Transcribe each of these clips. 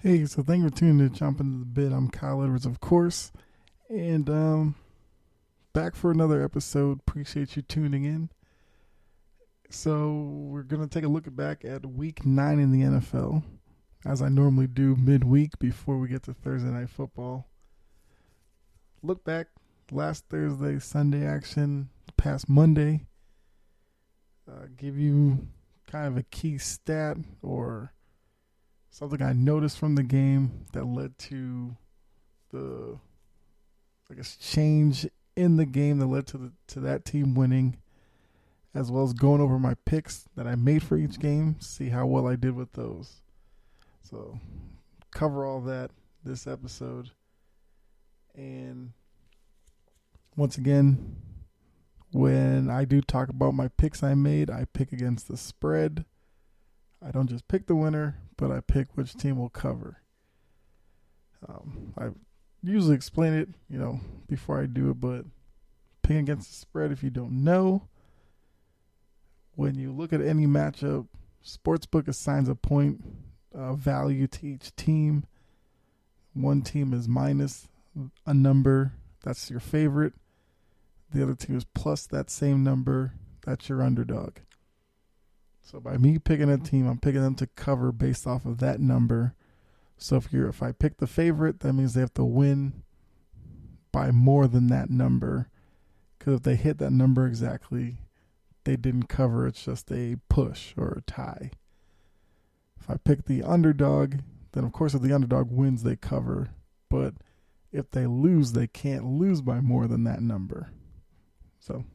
Hey, so thank you for tuning in to Jump Into the Bit. I'm Kyle Edwards, of course, and back for another episode. Appreciate you tuning in. So we're gonna take a look back at Week 9 in the NFL, as I normally do midweek before we get to Thursday Night Football. Look back last Thursday, Sunday action, past Monday. Give you kind of a key stat or something I noticed from the game that led to the, change in the game that led to that team winning, as well as going over my picks that I made for each game, see how well I did with those. So, cover all that this episode. And once again, when I do talk about my picks I made, I pick against the spread. I don't just pick the winner, but I pick which team will cover. I usually explain it, before I do it, but picking against the spread, if you don't know, when you look at any matchup, Sportsbook assigns a point value to each team. One team is minus a number, that's your favorite. The other team is plus that same number, that's your underdog. So by me picking a team, I'm picking them to cover based off of that number. So if I pick the favorite, that means they have to win by more than that number. Because if they hit that number exactly, they didn't cover. It's just a push or a tie. If I pick the underdog, then of course if the underdog wins, they cover. But if they lose, they can't lose by more than that number. So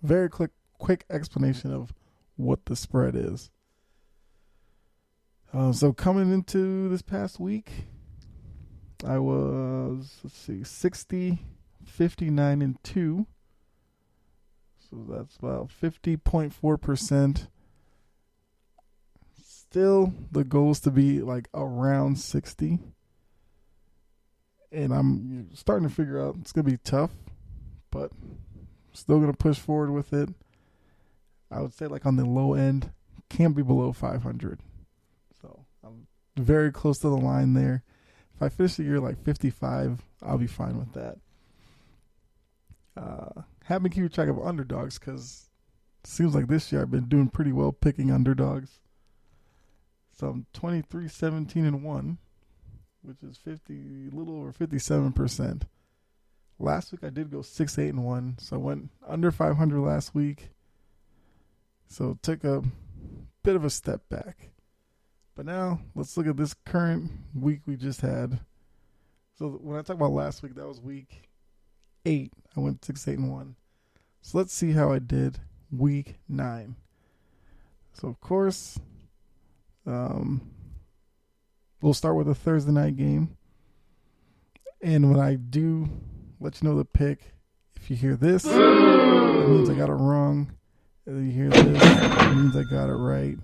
very quick explanation of what the spread is. So coming into this past week, I was, 60, 59, and 2. So that's about 50.4%. Still, the goal is to be like around 60. And I'm starting to figure out it's going to be tough, but still going to push forward with it. I would say like on the low end, can't be below 500. So I'm very close to the line there. If I finish the year like 55, I'll be fine with that. Have been keeping track of underdogs because it seems like this year I've been doing pretty well picking underdogs. So I'm 23, 17, and 1, which is a little over 57%. Last week I did go 6, 8, and 1, so I went under 500 last week. So took a bit of a step back. But now let's look at this current week we just had. So when I talk about last week, that was week 8. I went 6, 8, and 1. So let's see how I did week 9. So of course, we'll start with a Thursday night game. And when I do let you know the pick, if you hear this, that means I got it wrong. You hear this, it means I got it right.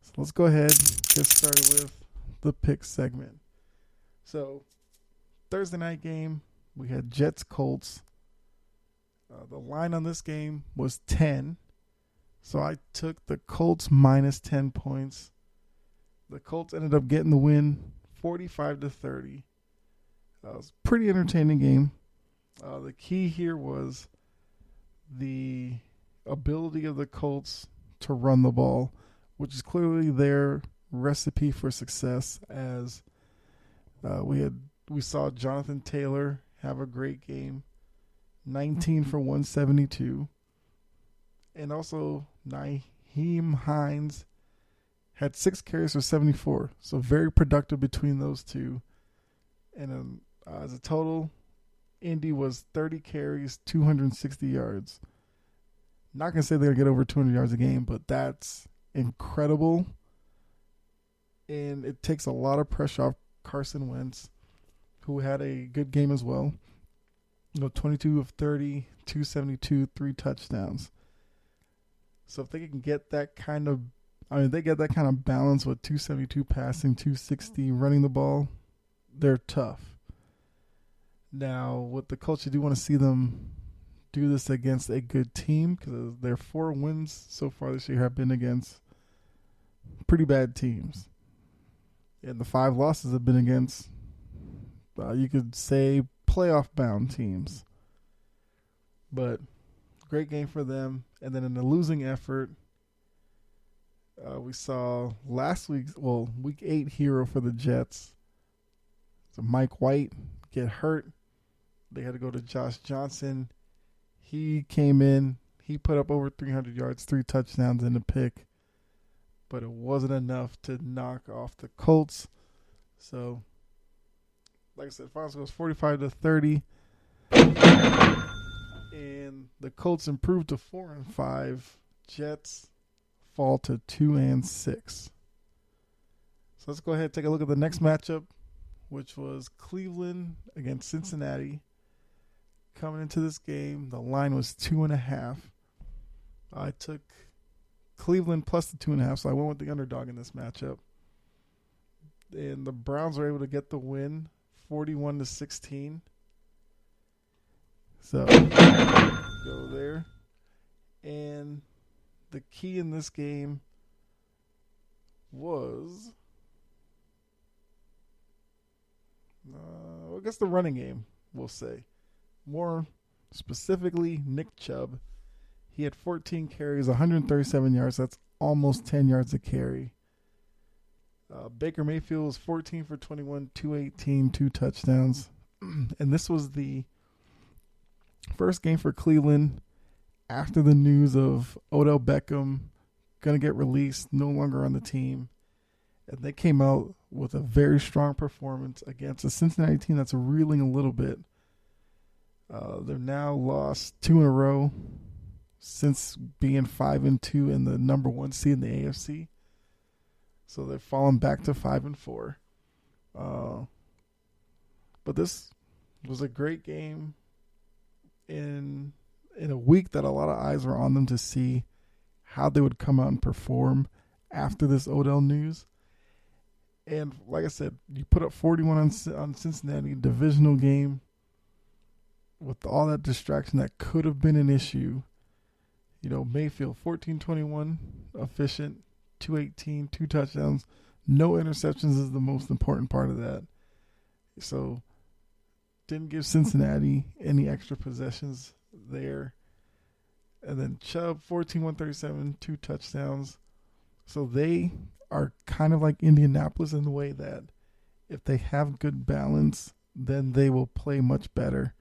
So let's go ahead and get started with the pick segment. So Thursday night game, we had Jets-Colts. The line on this game was 10. So I took the Colts minus 10 points. The Colts ended up getting the win 45-30. It was a pretty entertaining game. The key here was the ability of the Colts to run the ball, which is clearly their recipe for success, as we saw Jonathan Taylor have a great game, 19 for 172, and also Nyheim Hines had 6 carries for 74, so very productive between those two. And as a total, Indy was 30 carries, 260 yards. Not going to say they're going to get over 200 yards a game, but that's incredible. And it takes a lot of pressure off Carson Wentz, who had a good game as well. 22 of 30, 272, 3 touchdowns. So if they can get that kind of, they get that kind of balance with 272 passing, 260 running the ball, they're tough. Now, with the Colts, you do want to see them do this against a good team, because their 4 wins so far this year have been against pretty bad teams. And the 5 losses have been against, you could say, playoff-bound teams. But great game for them. And then in the losing effort, we saw week 8 hero for the Jets. So Mike White get hurt. They had to go to Josh Johnson. He came in. He put up over 300 yards, 3 touchdowns and a pick. But it wasn't enough to knock off the Colts. So, like I said, final score was 45-30. And the Colts improved to 4-5. Jets fall to 2-6. So let's go ahead and take a look at the next matchup, which was Cleveland against Cincinnati. Coming into this game, the line was 2.5. I took Cleveland plus the 2.5, so I went with the underdog in this matchup. And the Browns were able to get the win, 41-16. So, go there. And the key in this game was, I guess the running game, we'll say. More specifically, Nick Chubb. He had 14 carries, 137 yards. That's almost 10 yards a carry. Baker Mayfield was 14 for 21, 218, 2 touchdowns. And this was the first game for Cleveland after the news of Odell Beckham going to get released, no longer on the team. And they came out with a very strong performance against a Cincinnati team that's reeling a little bit. They've now lost 2 in a row since being 5-2 in the number 1 seed in the AFC. So they've fallen back to 5-4. But this was a great game in a week that a lot of eyes were on them to see how they would come out and perform after this Odell news. And like I said, you put up 41 on Cincinnati, divisional game, with all that distraction that could have been an issue. You know, Mayfield, 14-21, efficient, 218, 2 touchdowns. No interceptions is the most important part of that. So, didn't give Cincinnati any extra possessions there. And then Chubb, 14, 137, 2 touchdowns. So they are kind of like Indianapolis in the way that if they have good balance, then they will play much better.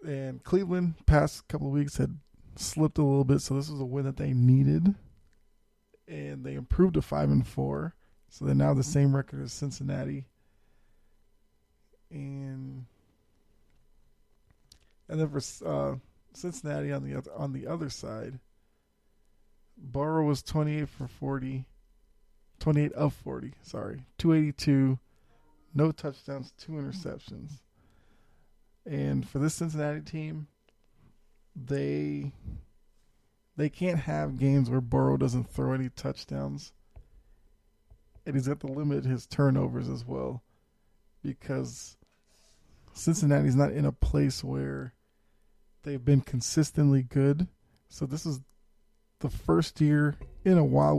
And Cleveland, past couple of weeks, had slipped a little bit, so this was a win that they needed. And they improved to 5-4. So they're now the same record as Cincinnati. And then for Cincinnati on the other side, Burrow was 28 of 40, 282, no touchdowns, 2 interceptions. And for this Cincinnati team, they can't have games where Burrow doesn't throw any touchdowns. And he's got to limit his turnovers as well, because Cincinnati's not in a place where they've been consistently good. So this is the first year in a while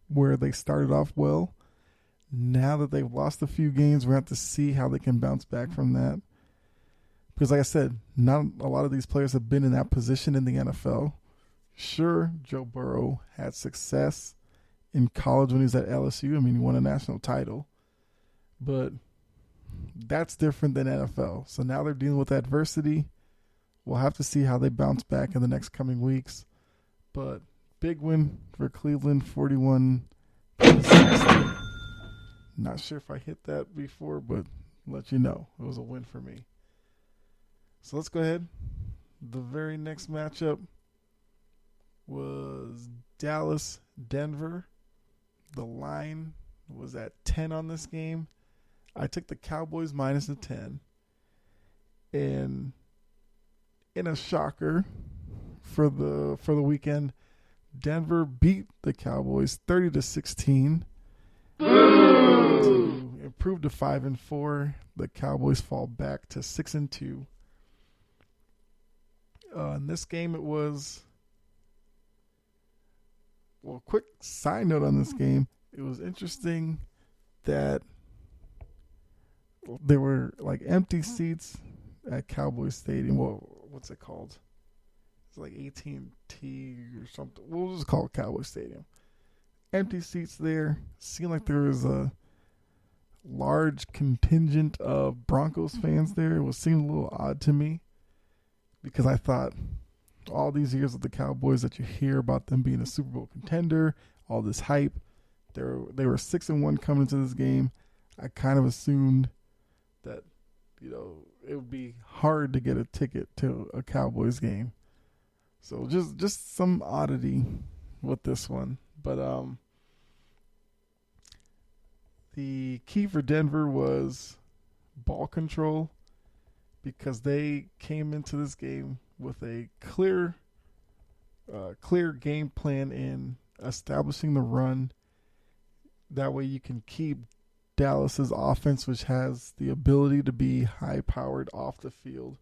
where they started off well. Now that they've lost a few games, we have to see how they can bounce back from that. Because like I said, not a lot of these players have been in that position in the NFL. Sure, Joe Burrow had success in college when he was at LSU. I mean, he won a national title. But that's different than NFL. So now they're dealing with adversity. We'll have to see how they bounce back in the next coming weeks. But big win for Cleveland, 41-16. Not sure if I hit that before, but let you know. It was a win for me. So let's go ahead. The very next matchup was Dallas-Denver. The line was at 10 on this game. I took the Cowboys minus the 10. And in a shocker for the weekend, Denver beat the Cowboys 30-16. To improve to 5-4. The Cowboys fall back to 6-2. In this game, it was, quick side note on this game, it was interesting that there were like empty seats at Cowboy Stadium. Well, what's it called? It's like AT&T or something. We'll just call it Cowboy Stadium. Empty seats there. Seemed like there was a large contingent of Broncos fans there. It was seemed a little odd to me because I thought all these years of the Cowboys that you hear about them being a Super Bowl contender, all this hype, they were 6-1 coming into this game. I kind of assumed that it would be hard to get a ticket to a Cowboys game. So just some oddity with this one, but the key for Denver was ball control because they came into this game with a clear game plan in establishing the run. That way you can keep Dallas's offense, which has the ability to be high-powered off the field.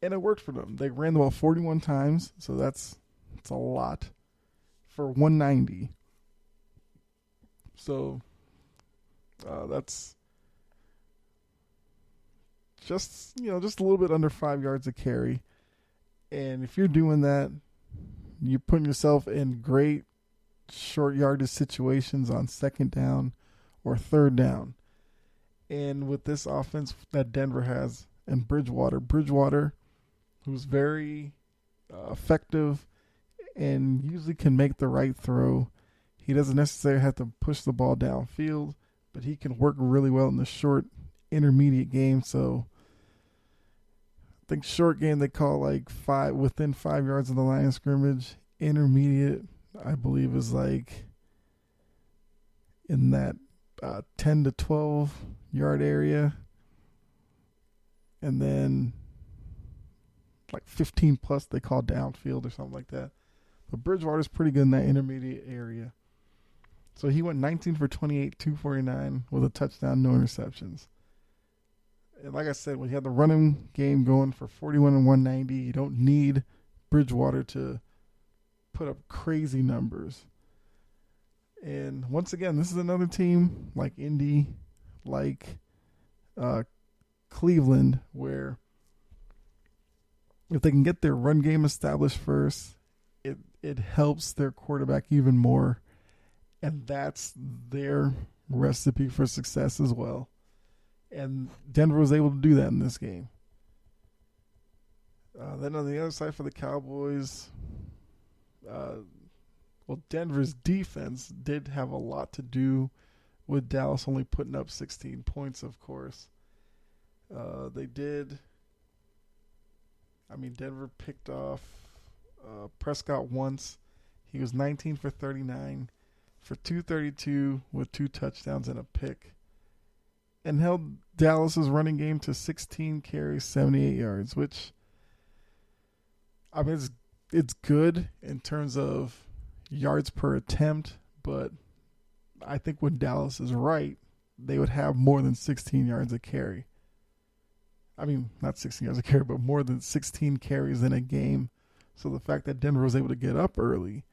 And it worked for them. They ran the ball 41 times, so that's a lot for 190. So that's just a little bit under 5 yards a carry. And if you're doing that, you're putting yourself in great short yardage situations on second down or third down. And with this offense that Denver has and Bridgewater, who's very effective and usually can make the right throw. He doesn't necessarily have to push the ball downfield, but he can work really well in the short intermediate game. So I think short game they call like within 5 yards of the line of scrimmage. Intermediate, I believe, is like in that 10 to 12 yard area. And then like 15 plus they call downfield or something like that. But Bridgewater's pretty good in that intermediate area. So he went 19 for 28, 249 with a touchdown, no interceptions. And like I said, when you have the running game going for 41 and 190, you don't need Bridgewater to put up crazy numbers. And once again, this is another team like Indy, like Cleveland, where if they can get their run game established first, it helps their quarterback even more. And that's their recipe for success as well. And Denver was able to do that in this game. Then on the other side for the Cowboys, Denver's defense did have a lot to do with Dallas only putting up 16 points, of course. They did. Denver picked off Prescott once. He was 19 for 39 for 232 with 2 touchdowns and a pick. And held Dallas's running game to 16 carries, 78 yards, which, it's good in terms of yards per attempt, but I think when Dallas is right, they would have more than 16 yards a carry. Not 16 yards a carry, but more than 16 carries in a game. So the fact that Denver was able to get up early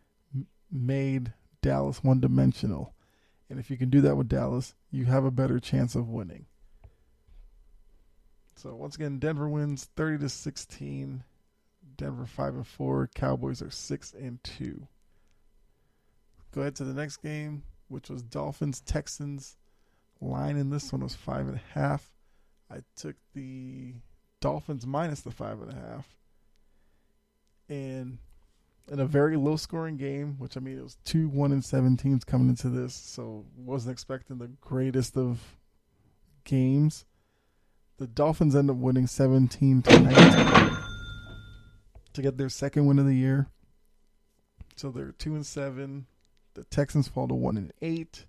made Dallas one-dimensional. And if you can do that with Dallas, you have a better chance of winning. So once again, Denver wins 30-16. Denver 5-4. Cowboys are 6-2. Go ahead to the next game, which was Dolphins-Texans. Line in this one was 5.5. I took the Dolphins minus the 5.5. And in a very low-scoring game, which it was 2 1-7 teams coming into this, so wasn't expecting the greatest of games. The Dolphins end up winning 17-19 to get their second win of the year. So they're 2-7. The Texans fall to 1-8.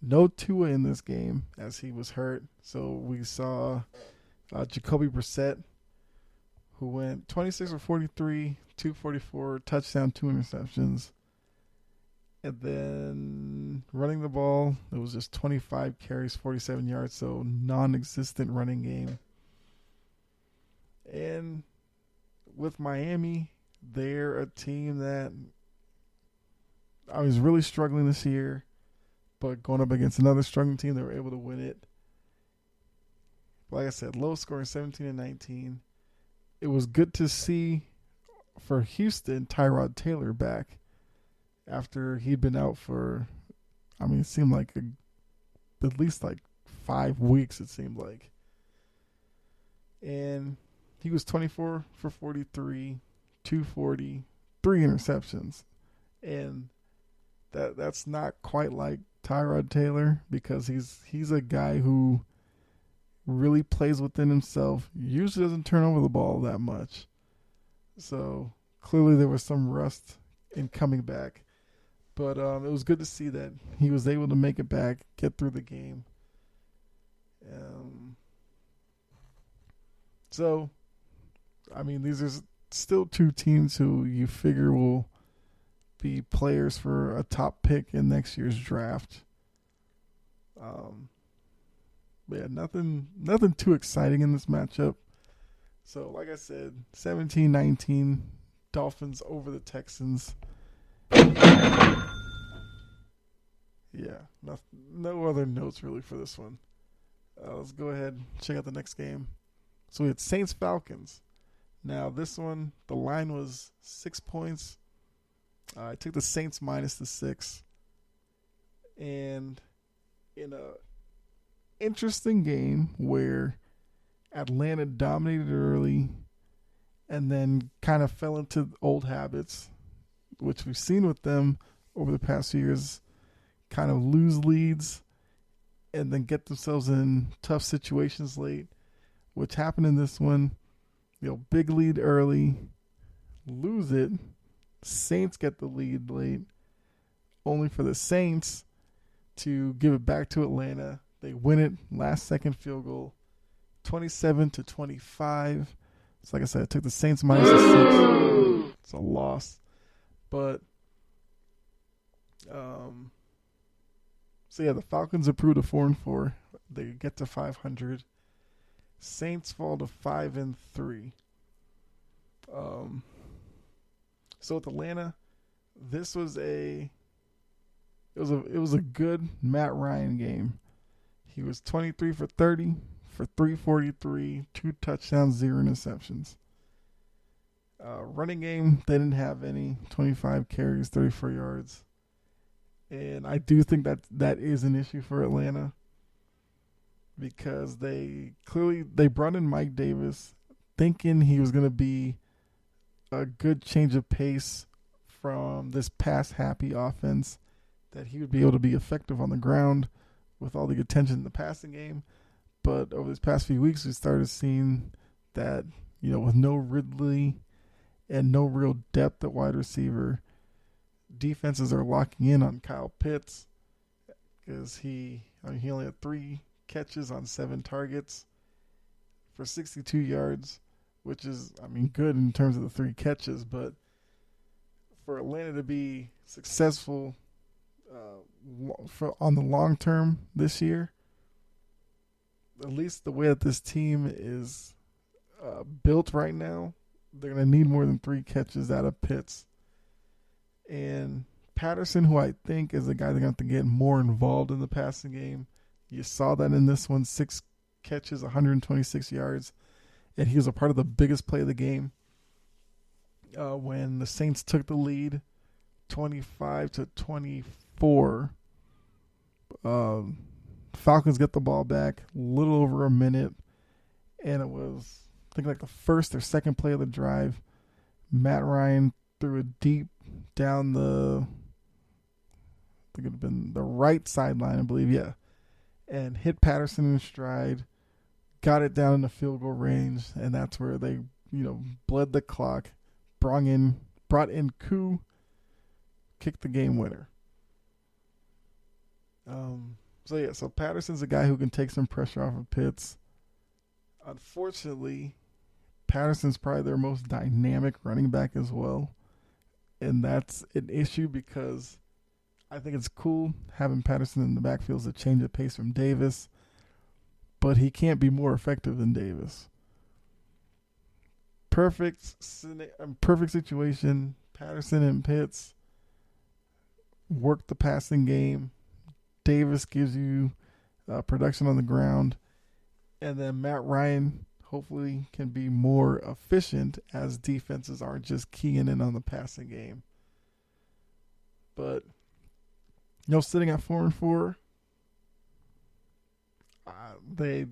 No Tua in this game as he was hurt. So we saw Jacoby Brissett, who went 26 for 43, 244, touchdown, 2 interceptions. And then running the ball, it was just 25 carries, 47 yards, so non-existent running game. And with Miami, they're a team that I was really struggling this year, but going up against another struggling team, they were able to win it. Like I said, low scoring 17 and 19. It was good to see for Houston Tyrod Taylor back after he'd been out for, it seemed like at least like 5 weeks, it seemed like. And he was 24 for 43, 240, 3 interceptions. And that's not quite like Tyrod Taylor, because he's a guy who really plays within himself, usually doesn't turn over the ball that much. So clearly there was some rust in coming back. But it was good to see that he was able to make it back, get through the game. So, these are still two teams who you figure will be players for a top pick in next year's draft. But yeah, nothing too exciting in this matchup. So, like I said, 17-19, Dolphins over the Texans. Yeah, no other notes really for this one. Let's go ahead and check out the next game. So we had Saints-Falcons. Now, this one, the line was 6 points. I took the Saints minus the 6. And in a interesting game where Atlanta dominated early and then kind of fell into old habits, which we've seen with them over the past few years, kind of lose leads and then get themselves in tough situations late, which happened in this one. Big lead early, lose it. Saints get the lead late, only for the Saints to give it back to Atlanta. They win it, last second field goal, 27-25. So like I said, I took the Saints minus the 6. It's a loss. But, so yeah, the Falcons improved to 4-4. They get to 500. Saints fall to 5-3. So with Atlanta, this was it was a good Matt Ryan game. He was 23 for 30 for 343, 2 touchdowns, 0 interceptions. Running game, they didn't have any. 25 carries, 34 yards. And I do think that is an issue for Atlanta, because they brought in Mike Davis thinking he was going to be a good change of pace from this pass-happy offense, that he would be able to be effective on the ground with all the attention in the passing game. But over these past few weeks, we started seeing that, with no Ridley and no real depth at wide receiver, defenses are locking in on Kyle Pitts, because he only had 3 catches on 7 targets for 62 yards, which is, good in terms of the 3 catches. But for Atlanta to be successful on the long term this year, at least the way that this team is built right now, they're going to need more than 3 catches out of Pitts. And Patterson, who I think is the guy they're going to have to get more involved in the passing game. You saw that in this one, 6 catches, 126 yards. And he was a part of the biggest play of the game when the Saints took the lead, 25-24. Falcons get the ball back, a little over a minute. And it was, I think, like the first or second play of the drive. Matt Ryan threw it deep down I think it would have been the right sideline, I believe, yeah. And hit Patterson in stride, got it down in the field goal range, and that's where they, bled the clock, brought in Koo, kicked the game winner. So Patterson's a guy who can take some pressure off of Pitts. Unfortunately, Patterson's probably their most dynamic running back as well. And that's an issue, because I think it's cool having Patterson in the backfield as a change of pace from Davis, but he can't be more effective than Davis. Perfect situation, Patterson and Pitts. work the passing game. Davis gives you production on the ground. And then Matt Ryan hopefully can be more efficient as defenses aren't just keying in on the passing game. But, sitting at 4-4, they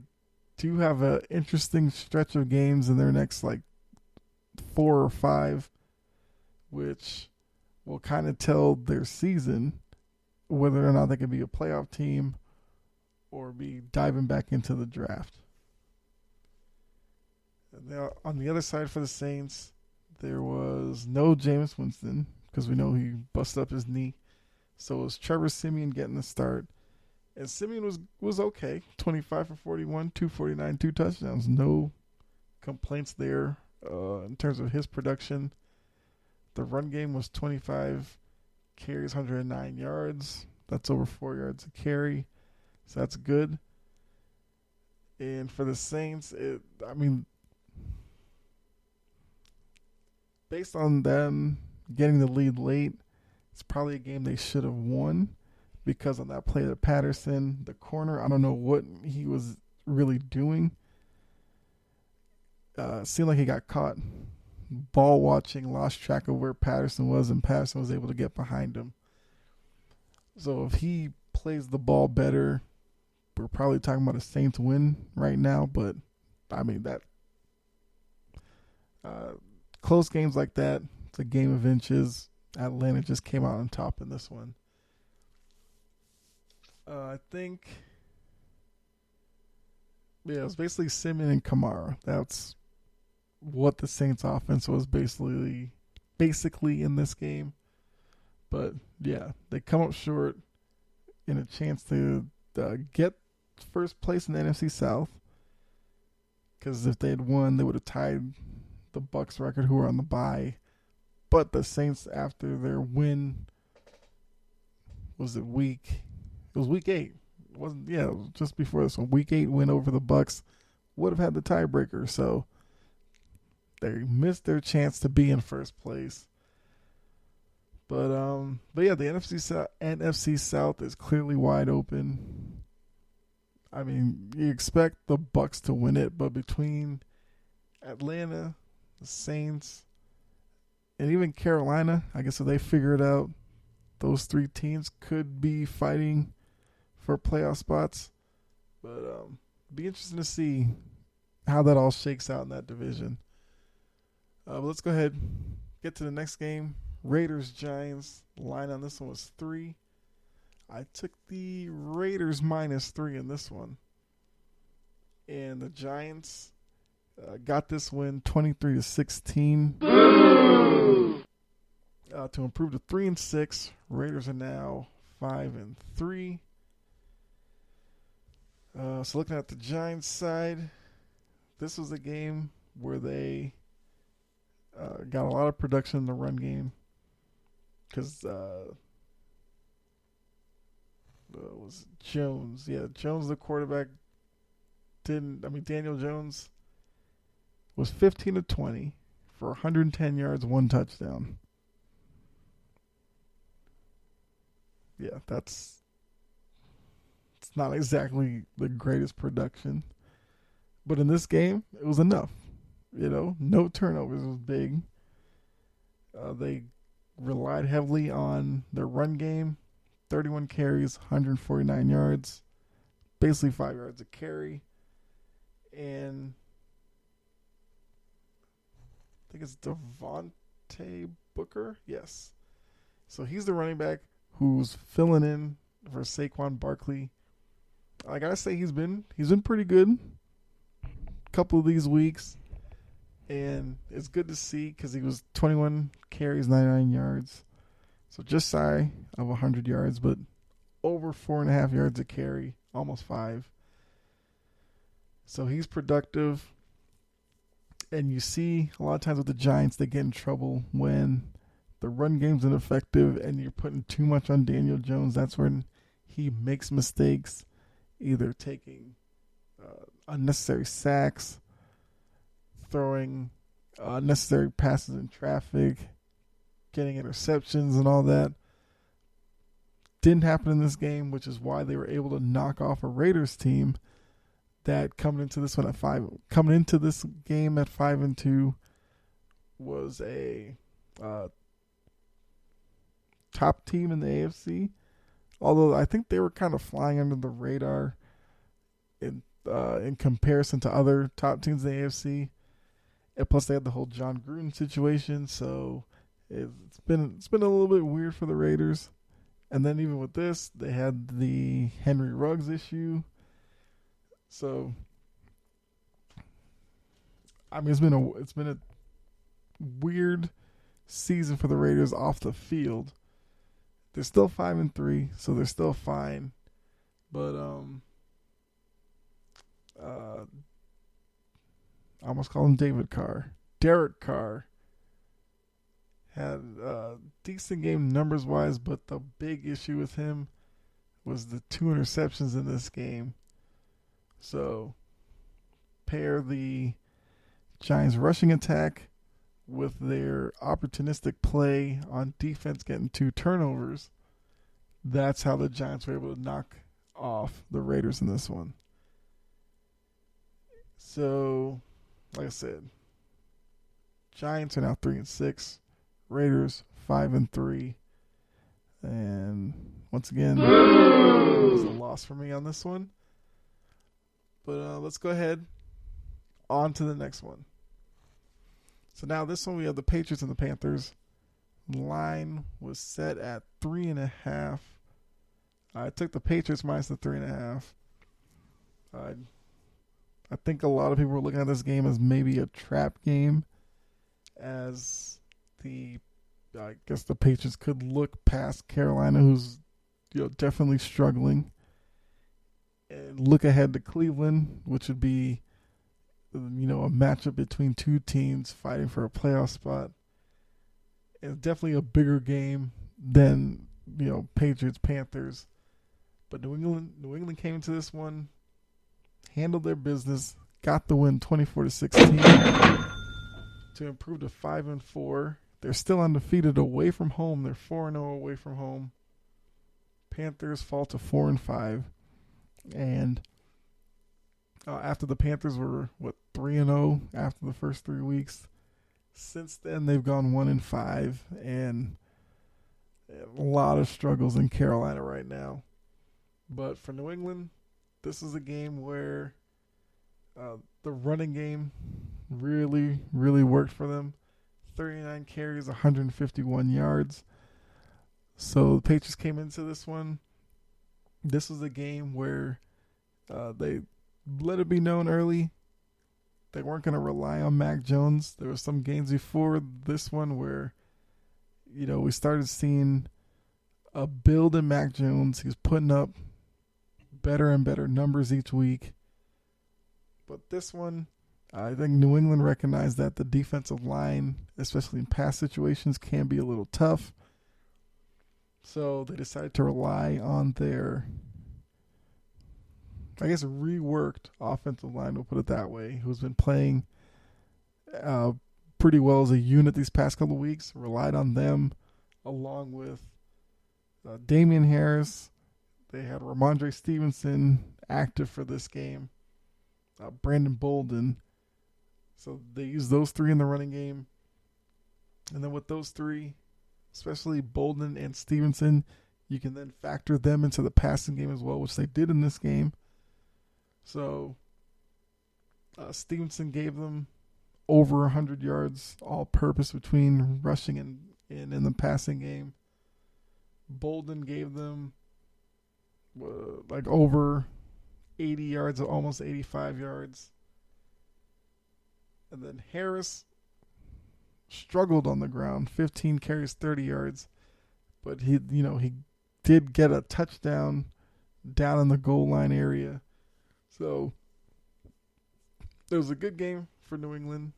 do have an interesting stretch of games in their next, 4 or 5, which will kind of tell their season whether or not they can be a playoff team or be diving back into the draft. Now, on the other side for the Saints, there was no Jameis Winston because we know he busted up his knee. So it was Trevor Siemian getting the start. And Siemian was okay. 25 for 41, 249, 2 touchdowns. No complaints there in terms of his production. The run game was 25 carries, 109 yards. That's over 4 yards a carry. So that's good. And for the Saints, based on them getting the lead late, it's probably a game they should have won because on that play to Patterson, the corner, I don't know what he was really doing. Seemed like he got caught ball watching, lost track of where Patterson was, and Patterson was able to get behind him. So if he plays the ball better, we're probably talking about a Saints win right now. But, that close games like that, it's a game of inches. Atlanta just came out on top in this one. I think, it was basically Simeon and Kamara. That's what the Saints offense was basically in this game. But, yeah, they come up short in a chance to get first place in the NFC South. Because if they had won, they would have tied the Bucs record, who were on the bye. But the Saints, after their win, it was week 8. It wasn't, it was just before this one. Week 8 win over the Bucs would have had the tiebreaker. So they missed their chance to be in first place. But yeah, the NFC South is clearly wide open. You expect the Bucs to win it, but between Atlanta, the Saints, and even Carolina, I guess if they figure it out, those 3 teams could be fighting for playoff spots. But it'd be interesting to see how that all shakes out in that division. But let's go ahead and get to the next game. Raiders-Giants. Line on this one was 3. I took the Raiders -3 in this one. And the Giants got this win 23-16 to improve to 3-6. Raiders are now 5-3. So looking at the Giants side, this was a game where they got a lot of production in the run game because was Jones. Yeah, Jones, the quarterback, Daniel Jones was 15-20 for 110 yards, 1 touchdown. Yeah, it's not exactly the greatest production. But in this game, it was enough. No turnovers was big. They relied heavily on their run game. 31 carries, 149 yards. Basically 5 yards a carry. And I think it's Devontae Booker. Yes. So he's the running back who's filling in for Saquon Barkley. I gotta say he's been pretty good a couple of these weeks. And it's good to see because he was 21 carries, 99 yards. So just shy of 100 yards, but over 4.5 yards a carry, almost 5. So he's productive. And you see a lot of times with the Giants, they get in trouble when the run game's ineffective and you're putting too much on Daniel Jones. That's when he makes mistakes, either taking unnecessary sacks, throwing unnecessary passes in traffic, getting interceptions and all that. didn't happen in this game, which is why they were able to knock off a Raiders team that coming into this game at 5-2 was a top team in the AFC. Although I think they were kind of flying under the radar in comparison to other top teams in the AFC. And plus, they had the whole John Gruden situation, so it's been a little bit weird for the Raiders. And then even with this, they had the Henry Ruggs issue. So, I mean, it's been a weird season for the Raiders off the field. They're still 5-3, so they're still fine. But I almost call him David Carr. Derek Carr had a decent game numbers wise, but the big issue with him was the 2 interceptions in this game. So pair the Giants rushing attack with their opportunistic play on defense getting 2 turnovers. That's how the Giants were able to knock off the Raiders in this one. So, like I said, Giants are now 3-6. Raiders 5-3. And once again, it was a loss for me on this one. But let's go ahead on to the next one. So now this one we have the Patriots and the Panthers. Line was set at 3.5. I took the Patriots minus the 3.5. I think a lot of people were looking at this game as maybe a trap game, as I guess the Patriots could look past Carolina, who's definitely struggling, and look ahead to Cleveland, which would be a matchup between 2 teams fighting for a playoff spot. It's definitely a bigger game than Patriots Panthers, but New England came into this one, handled their business, got the win 24-16 to improve to 5-4. They're still undefeated away from home. They're 4-0 away from home. Panthers fall to 4-5, and after the Panthers were 3-0 after the first 3 weeks. Since then, they've gone 1-5, and a lot of struggles in Carolina right now. But for New England, this is a game where the running game really, really worked for them. 39 carries, 151 yards. So the Patriots came into this one. This was a game where they let it be known early they weren't going to rely on Mac Jones. There were some games before this one where, we started seeing a build in Mac Jones. He was putting up better and better numbers each week. But this one, I think New England recognized that the defensive line, especially in pass situations, can be a little tough. So they decided to rely on their, reworked offensive line, we'll put it that way, who's been playing pretty well as a unit these past couple of weeks. Relied on them along with Damian Harris. They had Ramondre Stevenson active for this game. Brandon Bolden. So they used those 3 in the running game. And then with those 3, especially Bolden and Stevenson, you can then factor them into the passing game as well, which they did in this game. So Stevenson gave them over 100 yards all-purpose between rushing and in the passing game. Bolden gave them over 80 yards, almost 85 yards. And then Harris struggled on the ground, 15 carries, 30 yards. But he did get a touchdown down in the goal line area. So it was a good game for New England,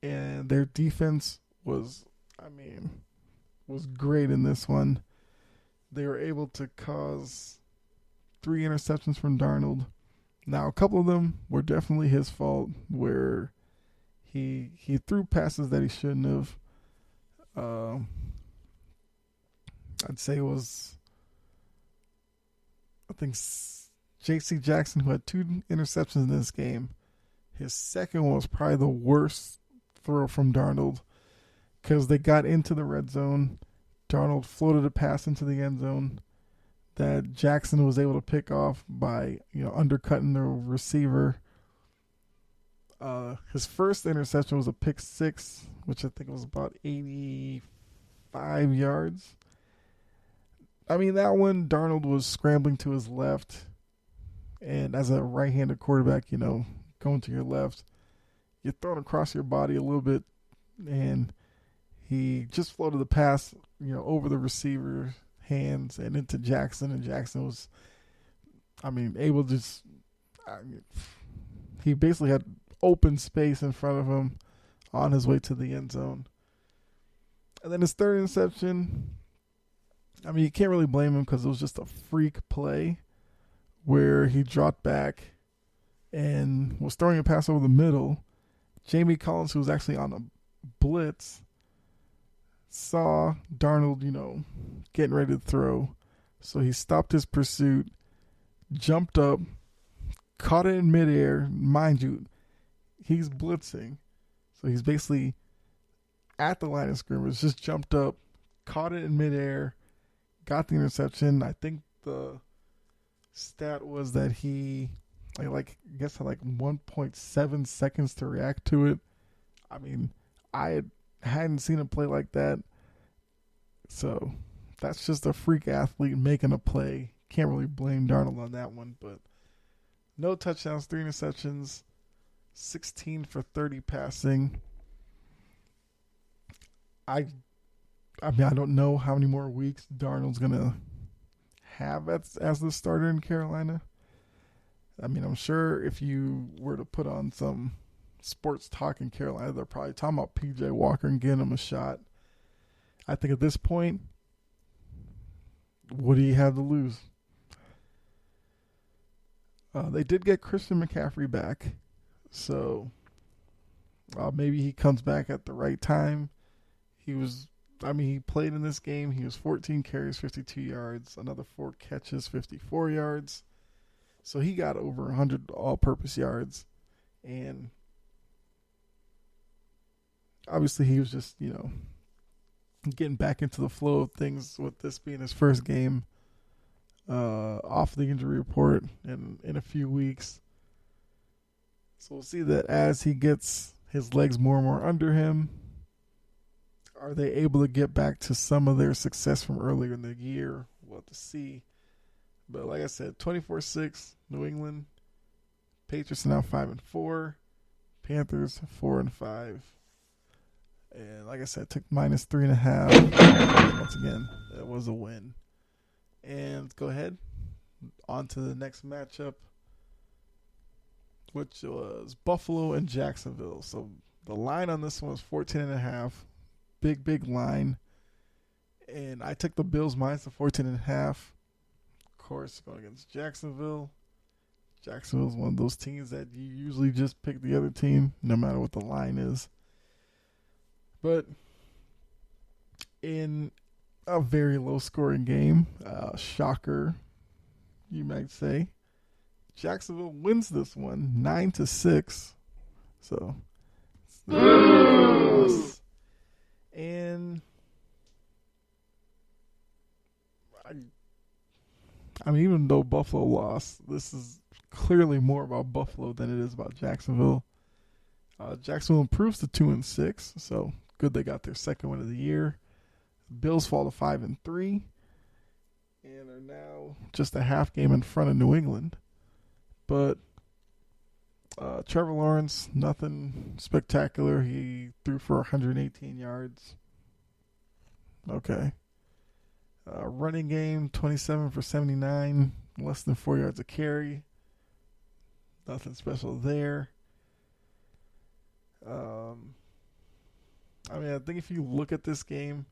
and their defense was great in this one. They were able to cause 3 interceptions from Darnold. Now, a couple of them were definitely his fault, where he threw passes that he shouldn't have. I'd say it was I think J.C. Jackson, who had 2 interceptions in this game, his second one was probably the worst throw from Darnold because they got into the red zone. Darnold floated a pass into the end zone that Jackson was able to pick off by undercutting the receiver. His first interception was a pick 6, which I think was about 85 yards. I mean, that one, Darnold was scrambling to his left. And as a right-handed quarterback, going to your left, you're thrown across your body a little bit. And he just floated the pass, over the receiver's hands and into Jackson. And Jackson was, able to just, he basically had open space in front of him on his way to the end zone. And then his third interception, you can't really blame him because it was just a freak play where he dropped back and was throwing a pass over the middle. Jamie Collins, who was actually on a blitz, saw Darnold, getting ready to throw. So he stopped his pursuit, jumped up, caught it in midair. Mind you, he's blitzing. So he's basically at the line of scrimmage, just jumped up, caught it in midair, got the interception. I think the stat was that he, had 1.7 seconds to react to it. I hadn't seen a play like that. So that's just a freak athlete making a play. Can't really blame Darnold on that one, but no touchdowns, 3 interceptions, 16 for 30 passing. I don't know how many more weeks Darnold's going to have as the starter in Carolina. I'm sure if you were to put on some sports talk in Carolina, they're probably talking about P.J. Walker and getting him a shot. I think at this point, what do you have to lose? They did get Christian McCaffrey back, so maybe he comes back at the right time. He played in this game. He was 14 carries, 52 yards, another 4 catches, 54 yards. So he got over 100 all-purpose yards. And obviously he was just, getting back into the flow of things with this being his first game off the injury report in a few weeks. So we'll see that as he gets his legs more and more under him, are they able to get back to some of their success from earlier in the year? We'll have to see. But like I said, 24-6, New England. Patriots are now 5-4. Panthers 4-5. And like I said, took -3.5. Once again, it was a win. And go ahead. On to the next matchup, which was Buffalo and Jacksonville. So the line on this one was 14.5. Big line. And I took the Bills minus the 14.5. Of course, going against Jacksonville. Jacksonville's one of those teams that you usually just pick the other team, no matter what the line is. But in a very low-scoring game, shocker, you might say, Jacksonville wins this one 9-6. So, and even though Buffalo lost, this is clearly more about Buffalo than it is about Jacksonville. Jacksonville improves to 2-6, so good they got their second win of the year. Bills fall to 5-3, and are now just a half game in front of New England. But Trevor Lawrence, nothing spectacular. He threw for 118 yards. Okay. Running game, 27 for 79, less than 4 yards a carry. Nothing special there. I think if you look at this game,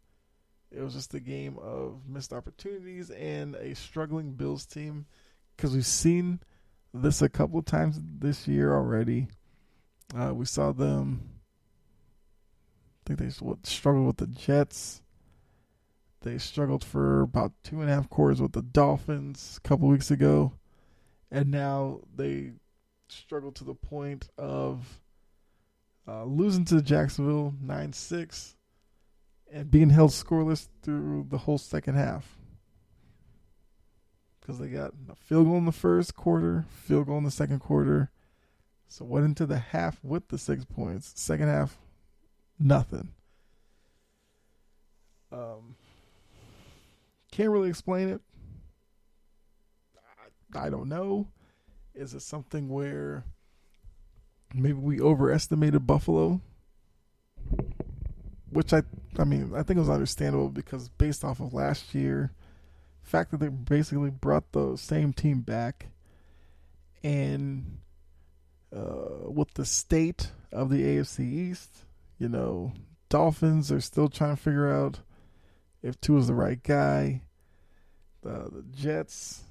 it was just a game of missed opportunities and a struggling Bills team, because we've seen this a couple of times this year already. We saw them, I think they struggled with the Jets. They struggled for about 2.5 quarters with the Dolphins a couple weeks ago. And now they struggled to the point of losing to Jacksonville 9-6 and being held scoreless through the whole second half. Because they got a field goal in the first quarter, field goal in the second quarter. So went into the half with the 6 points. Second half, nothing. Can't really explain it. I don't know. Is it something where maybe we overestimated Buffalo? Which I think it was understandable because based off of last year, the fact that they basically brought the same team back, and with the state of the AFC East, Dolphins are still trying to figure out if Tua's the right guy. The Jets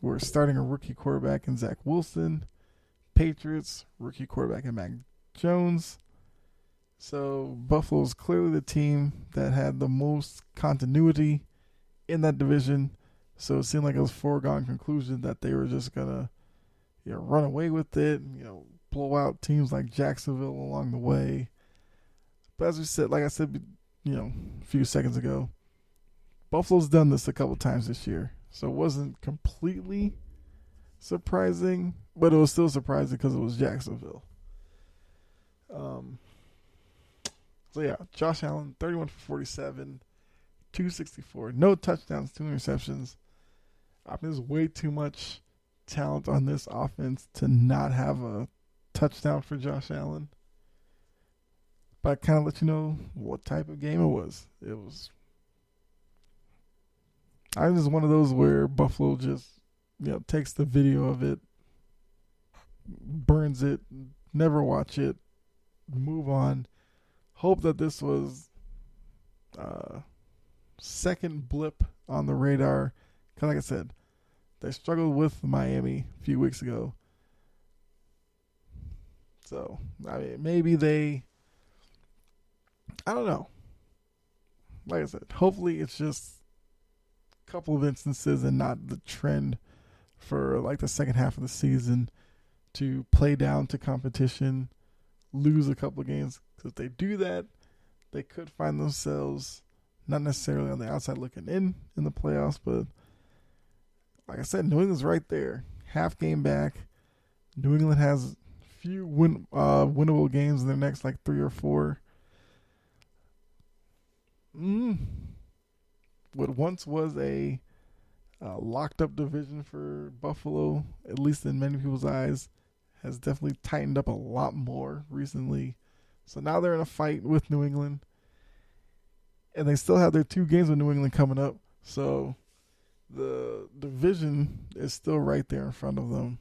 were starting a rookie quarterback in Zach Wilson. Patriots, rookie quarterback in Mac Jones. So Buffalo's clearly the team that had the most continuity in that division. So it seemed like it was a foregone conclusion that they were just going to run away with it, blow out teams like Jacksonville along the way. But as we said, like I said, a few seconds ago, Buffalo's done this a couple times this year. So it wasn't completely surprising, but it was still surprising because it was Jacksonville. So yeah, Josh Allen, 31 for 47, 264, no touchdowns, 2 interceptions. There's way too much talent on this offense to not have a touchdown for Josh Allen. But I kind of let you know what type of game it was. I was one of those where Buffalo just, takes the video of it, burns it, never watch it, move on. Hope that this was second blip on the radar. Because like I said, they struggled with Miami a few weeks ago. So, maybe I don't know. Like I said, hopefully it's just a couple of instances and not the trend for like the second half of the season to play down to competition, lose a couple of games. Because if they do that, they could find themselves not necessarily on the outside looking in the playoffs, but like I said, New England's right there. Half game back. New England has few winnable games in their next like 3 or 4. What once was a locked up division for Buffalo, at least in many people's eyes, has definitely tightened up a lot more recently. So now they're in a fight with New England. And they still have their 2 games with New England coming up. So the division is still right there in front of them.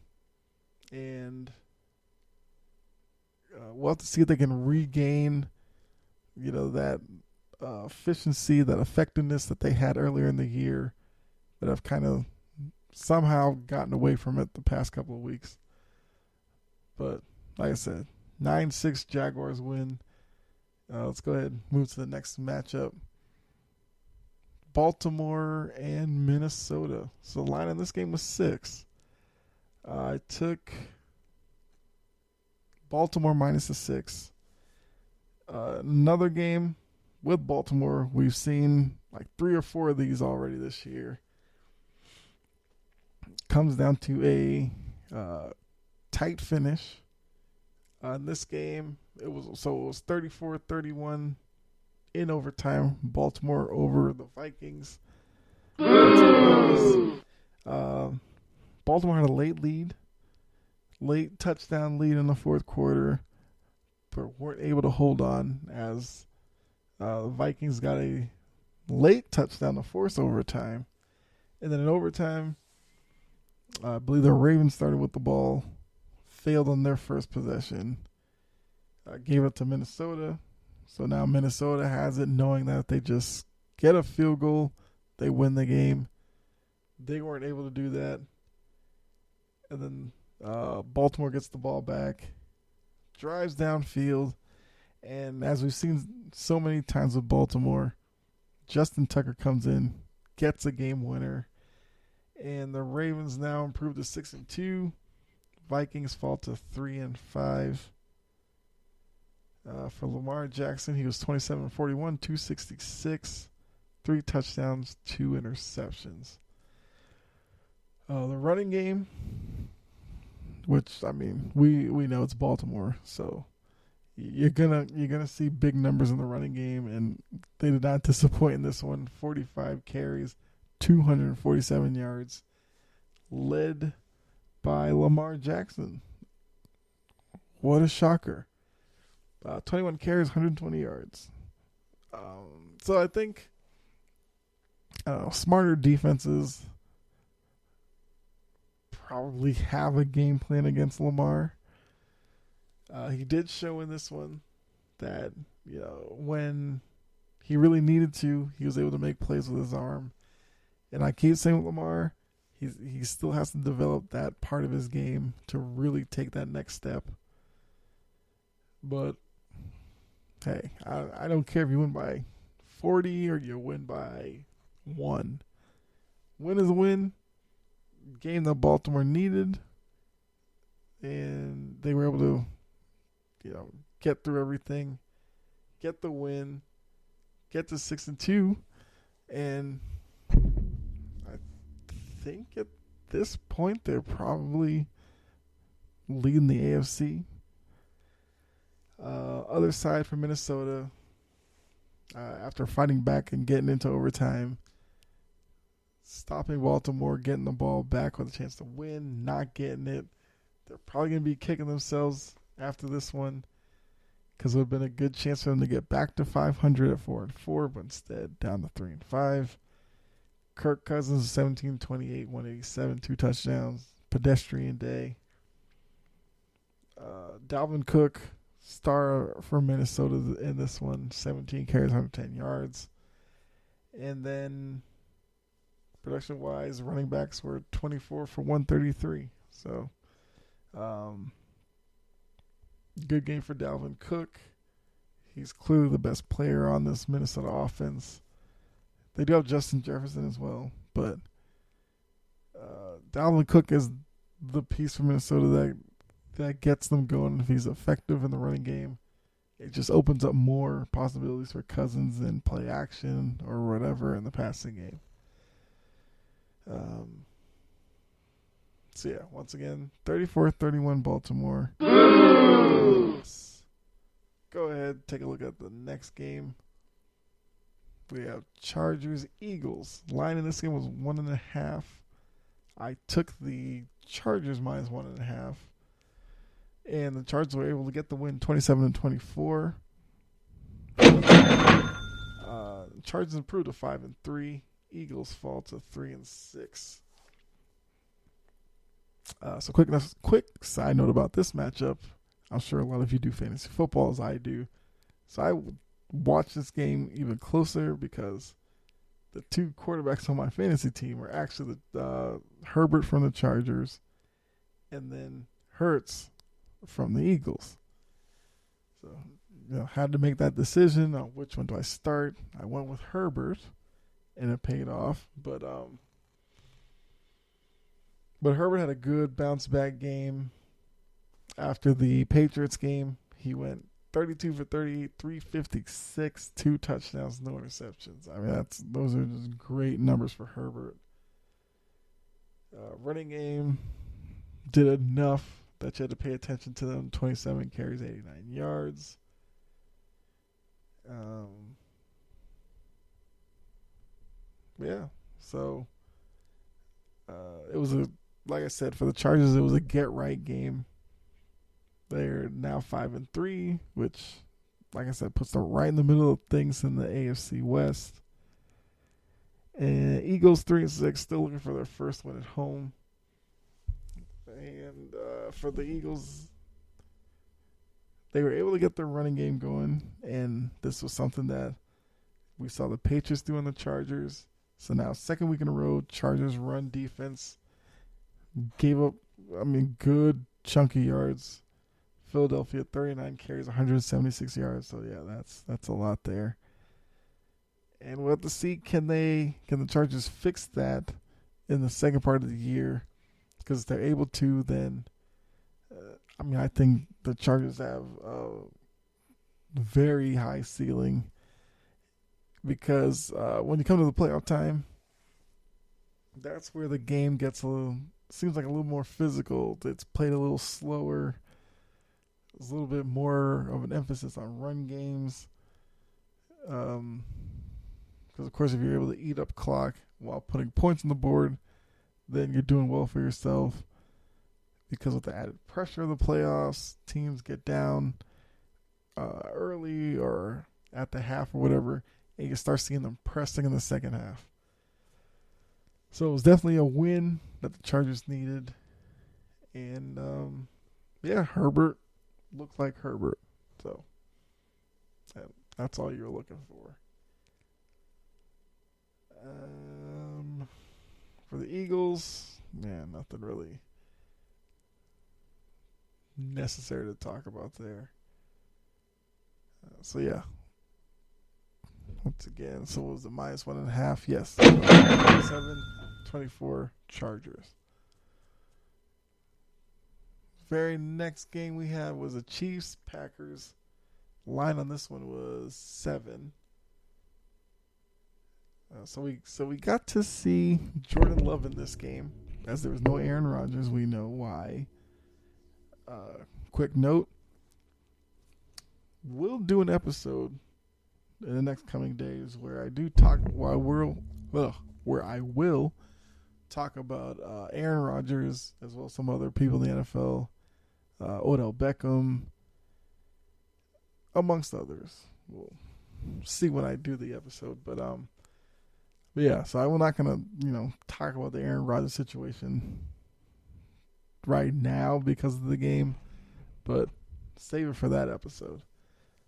And we'll have to see if they can regain, that efficiency, that effectiveness that they had earlier in the year, that have kind of somehow gotten away from it the past couple of weeks. But like I said, 9-6 Jaguars win. Let's go ahead and move to the next matchup. Baltimore and Minnesota. So the line in this game was 6. I took Baltimore minus the 6. Another game with Baltimore. We've seen like 3 or 4 of these already this year. Comes down to a tight finish. In this game, it was 34-31 in overtime. Baltimore over the Vikings. Baltimore had a late touchdown lead in the fourth quarter, but weren't able to hold on as the Vikings got a late touchdown to force overtime. And then in overtime, I believe the Ravens started with the ball, failed on their first possession, gave it to Minnesota. So now Minnesota has it, knowing that if they just get a field goal, they win the game. They weren't able to do that. And then Baltimore gets the ball back, drives downfield, and as we've seen so many times with Baltimore, Justin Tucker comes in, gets a game winner, and the Ravens now improve to 6-2. Vikings fall to 3-5. For Lamar Jackson, he was 27-41, 266, 3 touchdowns, 2 interceptions. The running game, which I mean, we know it's Baltimore, so you're gonna see big numbers in the running game, and they did not disappoint in this one. 45 carries, 247 yards, led by Lamar Jackson. What a shocker! 21 carries, 120 yards. So I think smarter defenses probably have a game plan against Lamar. He did show in this one that, when he really needed to, he was able to make plays with his arm. And I keep saying with Lamar, he still has to develop that part of his game to really take that next step. But hey, I don't care if you win by 40 or you win by 1. Win is a win. Game that Baltimore needed, and they were able to, get through everything, get the win, get to 6-2, and I think at this point they're probably leading the AFC. Other side for Minnesota, after fighting back and getting into overtime, stopping Baltimore, getting the ball back with a chance to win, not getting it. They're probably going to be kicking themselves after this one, because it would have been a good chance for them to get back to 500 at 4-4, but instead down to 3-5. Kirk Cousins, 17-28, 187, 2 touchdowns, pedestrian day. Dalvin Cook, star for Minnesota in this one, 17 carries, 110 yards. And then production-wise, running backs were 24 for 133. So, good game for Dalvin Cook. He's clearly the best player on this Minnesota offense. They do have Justin Jefferson as well, but Dalvin Cook is the piece for Minnesota that gets them going. If he's effective in the running game, it just opens up more possibilities for Cousins in play action or whatever in the passing game. So yeah, once again, 34-31 Baltimore. Go ahead, take a look at the next game. We have Chargers-Eagles. Line in this game was 1.5. I took the Chargers minus 1.5. And the Chargers were able to get the win 27-24. Chargers improved to 5-3. Eagles fall to 3-6. So quick side note about this matchup. I'm sure a lot of you do fantasy football as I do. So I watched this game even closer because the 2 quarterbacks on my fantasy team are actually the Herbert from the Chargers and then Hurts from the Eagles. So, had to make that decision on which one do I start. I went with Herbert, and it paid off. But Herbert had a good bounce back game after the Patriots game. He went 32 for 38, 356, 2 touchdowns, no interceptions. I mean, those are just great numbers for Herbert. Running game did enough that you had to pay attention to them. 27 carries, 89 yards. Yeah, so it was like I said, for the Chargers, it was a get-right game. They're now 5-3, which, like I said, puts them right in the middle of things in the AFC West. And Eagles 3-6, still looking for their first win at home. And for the Eagles, they were able to get their running game going, and this was something that we saw the Patriots do on the Chargers. So now, second week in a row, Chargers run defense gave up, good chunky yards. Philadelphia, 39 carries, 176 yards. So, yeah, that's a lot there. And we'll have to see, can the Chargers fix that in the second part of the year? Because if they're able to, then I think the Chargers have a very high ceiling. Because when you come to the playoff time, that's where the game seems like a little more physical. It's played a little slower. There's a little bit more of an emphasis on run games. Because, of course, if you're able to eat up clock while putting points on the board, then you're doing well for yourself. Because with the added pressure of the playoffs, teams get down early or at the half or whatever, and you start seeing them pressing in the second half. So it was definitely a win that the Chargers needed. And, Herbert looked like Herbert. So that's all you're looking for. For the Eagles, man, nothing really necessary to talk about there. Once again, so it was the -1.5. Yes. 7-24 Chargers. Very next game we had was the Chiefs-Packers. Line on this one was 7. So we got to see Jordan Love in this game. As there was no Aaron Rodgers, we know why. Quick note. We'll do an episode in the next coming days where I will talk about Aaron Rodgers as well as some other people in the NFL, Odell Beckham, amongst others. We'll see when I do the episode, but yeah. So I'm not gonna talk about the Aaron Rodgers situation right now because of the game, but save it for that episode.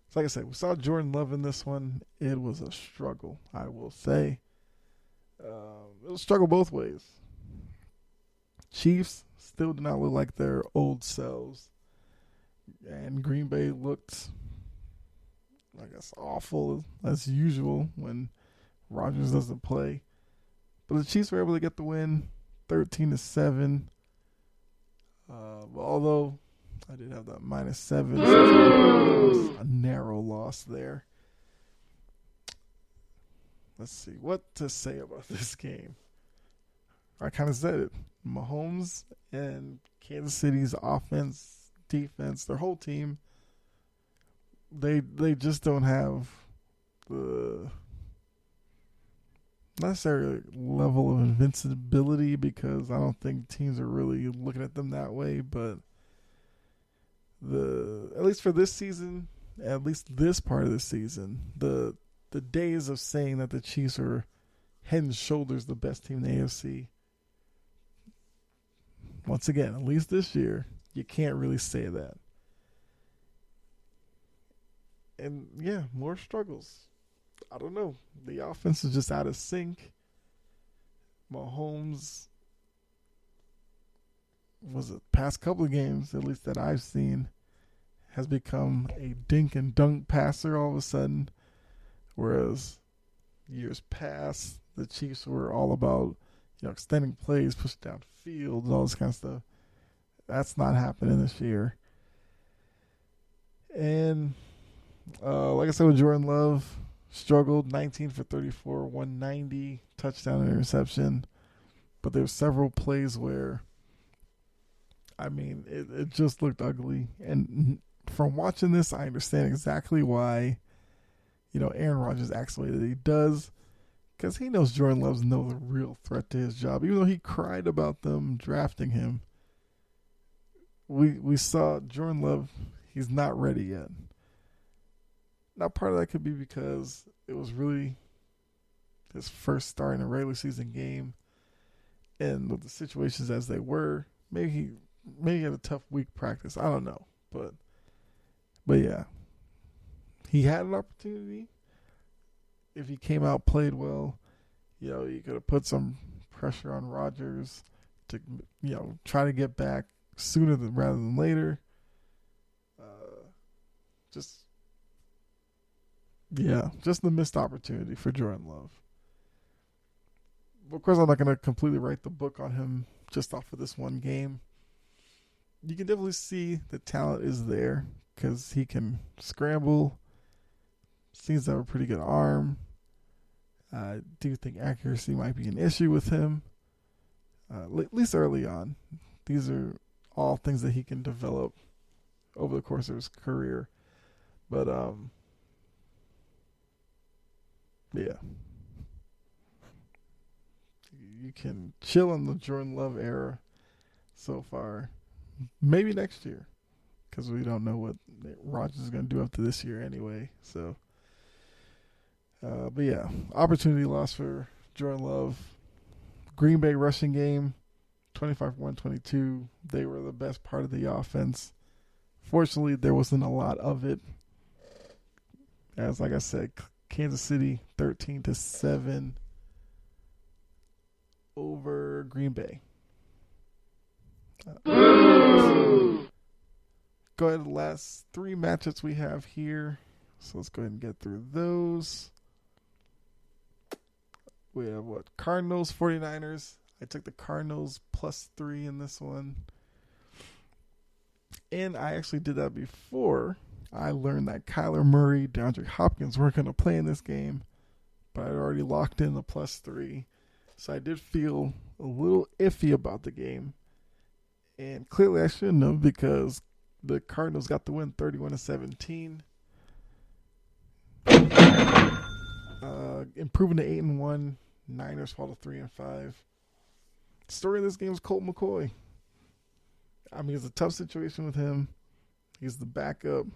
So like I said, we saw Jordan Love in this one. It was a struggle, I will say. It was a struggle both ways. Chiefs still do not look like their old selves. And Green Bay looked, I guess, awful as usual when Rodgers doesn't play. But the Chiefs were able to get the win, 13-7. Although I did have that -7, so it was a narrow loss there. Let's see what to say about this game. I kind of said it. Mahomes and Kansas City's offense, defense, their whole team, they just don't have the necessary level of invincibility, because I don't think teams are really looking at them that way. But at least for this season, at least this part of the season, the days of saying that the Chiefs are head and shoulders the best team in the AFC, once again, at least this year, you can't really say that. And yeah, more struggles. I don't know. The offense is just out of sync. Mahomes was the past couple of games, at least that I've seen, has become a dink and dunk passer all of a sudden. Whereas years past, the Chiefs were all about, extending plays, pushing down field, and all this kind of stuff. That's not happening this year. And like I said, with Jordan Love, struggled, 19 for 34, 190, touchdown and interception. But there were several plays where, it just looked ugly. And from watching this, I understand exactly why, Aaron Rodgers acts the way that he does. Because he knows Jordan Love's no real threat to his job. Even though he cried about them drafting him, we saw Jordan Love, he's not ready yet. Now, part of that could be because it was really his first start in a regular season game. And with the situations as they were, maybe he had a tough week practice. I don't know. But yeah, he had an opportunity. If he came out, played well, you could have put some pressure on Rodgers to, try to get back sooner rather than later. Just Yeah, just the missed opportunity for Jordan Love. Of course, I'm not going to completely write the book on him just off of this one game. You can definitely see the talent is there because he can scramble. Seems to have a pretty good arm. I do think accuracy might be an issue with him, at least early on. These are all things that he can develop over the course of his career. But yeah, you can chill in the Jordan Love era so far. Maybe next year, because we don't know what Rodgers is going to do after this year anyway. So, but yeah, opportunity loss for Jordan Love. Green Bay rushing game, 25-122. They were the best part of the offense. Fortunately, there wasn't a lot of it. As like I said, Kansas City 13-7 over Green Bay. Go ahead, the last three matchups we have here. So let's go ahead and get through those. We have what? Cardinals, 49ers. I took the Cardinals +3 in this one. And I actually did that before I learned that Kyler Murray, DeAndre Hopkins weren't going to play in this game. But I'd already locked in the +3. So I did feel a little iffy about the game. And clearly I shouldn't have because the Cardinals got the win 31-17. Improving to 8-1. Niners fall to 3-5. The story of this game is Colt McCoy. I mean, it's a tough situation with him. He's the backup.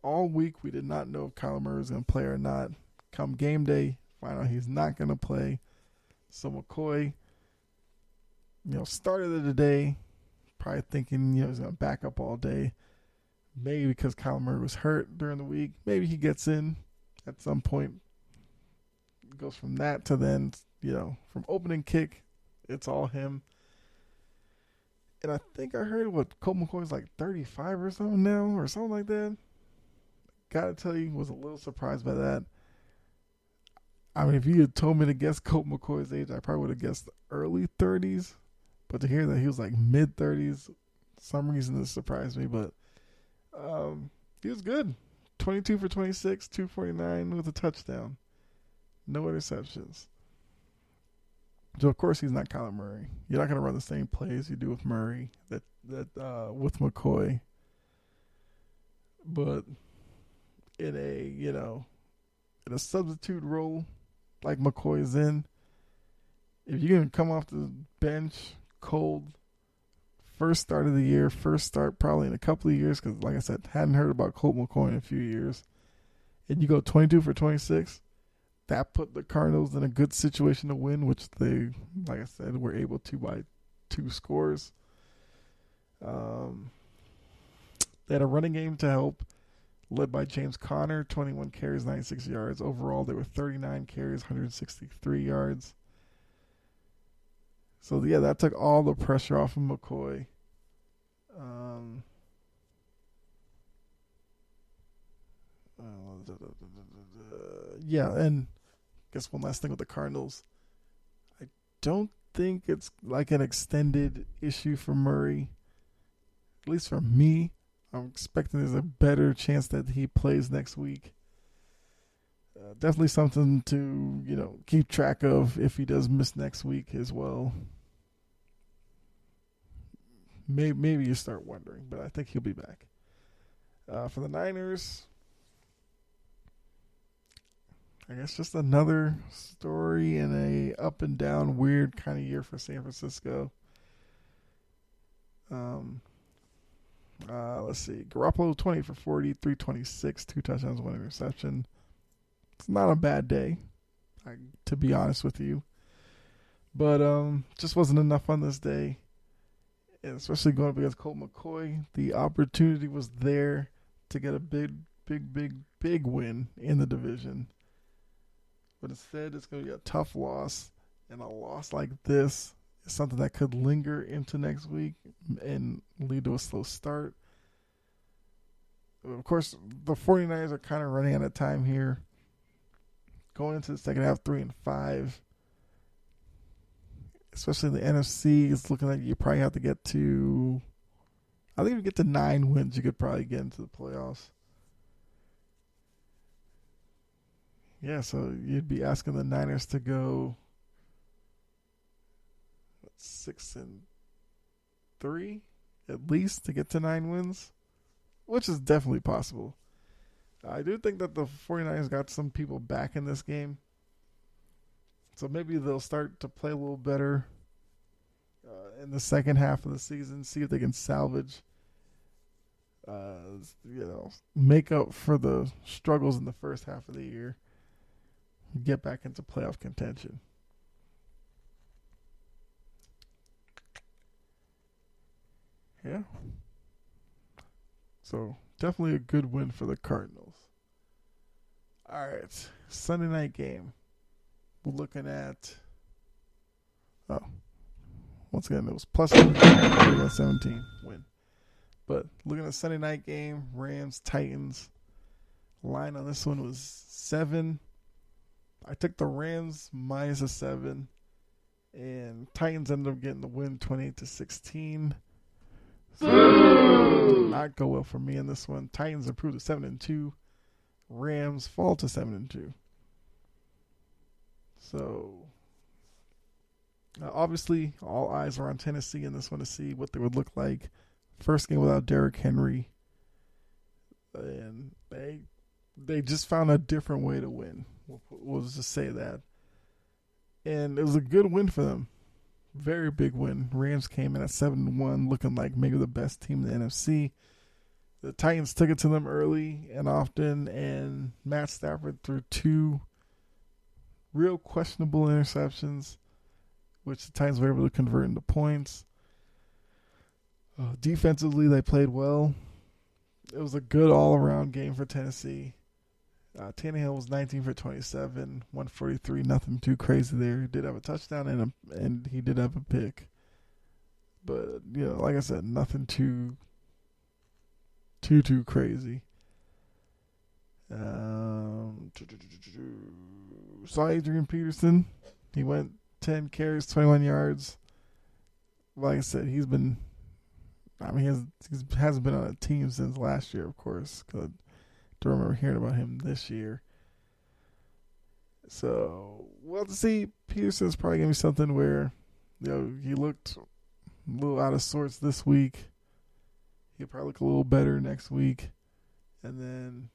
All week we did not know if Kyler Murray was going to play or not. Come game day, find out he's not going to play. So McCoy, started the day probably thinking, he's going to back up all day. Maybe because Kyler Murray was hurt during the week. Maybe he gets in at some point. It goes from that to then, from opening kick, it's all him. And I think I heard Colt McCoy's like 35 or something now, or something like that. Gotta tell you, was a little surprised by that. I mean, if you had told me to guess Colt McCoy's age, I probably would have guessed early 30s. But to hear that he was like mid 30s, some reason this surprised me. But he was good. 22 for 26, 249 with a touchdown. No interceptions. So of course he's not Kyler Murray. You're not going to run the same plays you do with Murray that with McCoy. But in a substitute role like McCoy is in, if you're going to come off the bench cold, first start of the year, first start probably in a couple of years, because like I said, hadn't heard about Colt McCoy in a few years, and you go 22 for 26, that put the Cardinals in a good situation to win, which they, like I said, were able to by 2 scores. They had a running game to help, led by James Conner, 21 carries, 96 yards. Overall, there were 39 carries, 163 yards. So, yeah, that took all the pressure off of McCoy. Yeah, and I guess one last thing with the Cardinals. I don't think it's like an extended issue for Murray. At least for me. I'm expecting there's a better chance that he plays next week. Definitely something to, keep track of if he does miss next week as well. Maybe you start wondering, but I think he'll be back. For the Niners, I guess just another story in a up and down, weird kind of year for San Francisco. Let's see. Garoppolo 20 for 40, 326, 2 touchdowns, 1 interception. It's not a bad day, to be honest with you. But just wasn't enough on this day. And especially going up against Colt McCoy, the opportunity was there to get a big win in the division. But instead, it's going to be a tough loss. And a loss like this is something that could linger into next week and lead to a slow start. Of course, the 49ers are kind of running out of time here. Going into the second half, 3-5. Especially in the NFC, it's looking like you probably have to get to, I think if you get to 9 wins, you could probably get into the playoffs. Yeah, so you'd be asking the Niners to go 6-3 at least to get to 9 wins, which is definitely possible. I do think that the 49ers got some people back in this game. So maybe they'll start to play a little better in the second half of the season, see if they can salvage, make up for the struggles in the first half of the year, get back into playoff contention. Yeah. So definitely a good win for the Cardinals. All right, Sunday night game. We're looking at, once again, it was plus 17 win. But looking at Sunday night game, Rams, Titans. Line on this one was 7. I took the Rams minus a 7. And Titans ended up getting the win 28-16. So it did not go well for me in this one. Titans improved to 7-2. Rams fall to 7-2. So, obviously, all eyes are on Tennessee in this one to see what they would look like. First game without Derrick Henry. And they just found a different way to win. We'll just say that. And it was a good win for them. Very big win. Rams came in at 7-1, looking like maybe the best team in the NFC. The Titans took it to them early and often, and Matt Stafford threw 2 real questionable interceptions, which the Titans were able to convert into points. Defensively, they played well. It was a good all-around game for Tennessee. Tannehill was 19 for 27, 143, nothing too crazy there. He did have a touchdown and he did have a pick. But, like I said, nothing too crazy. Saw Adrian Peterson. He went 10 carries, 21 yards. Like I said, he hasn't been on a team since last year, of course. Cause I don't remember hearing about him this year. So we'll have to see. Peterson's probably going to be something where, he looked a little out of sorts this week. He'll probably look a little better next week. And then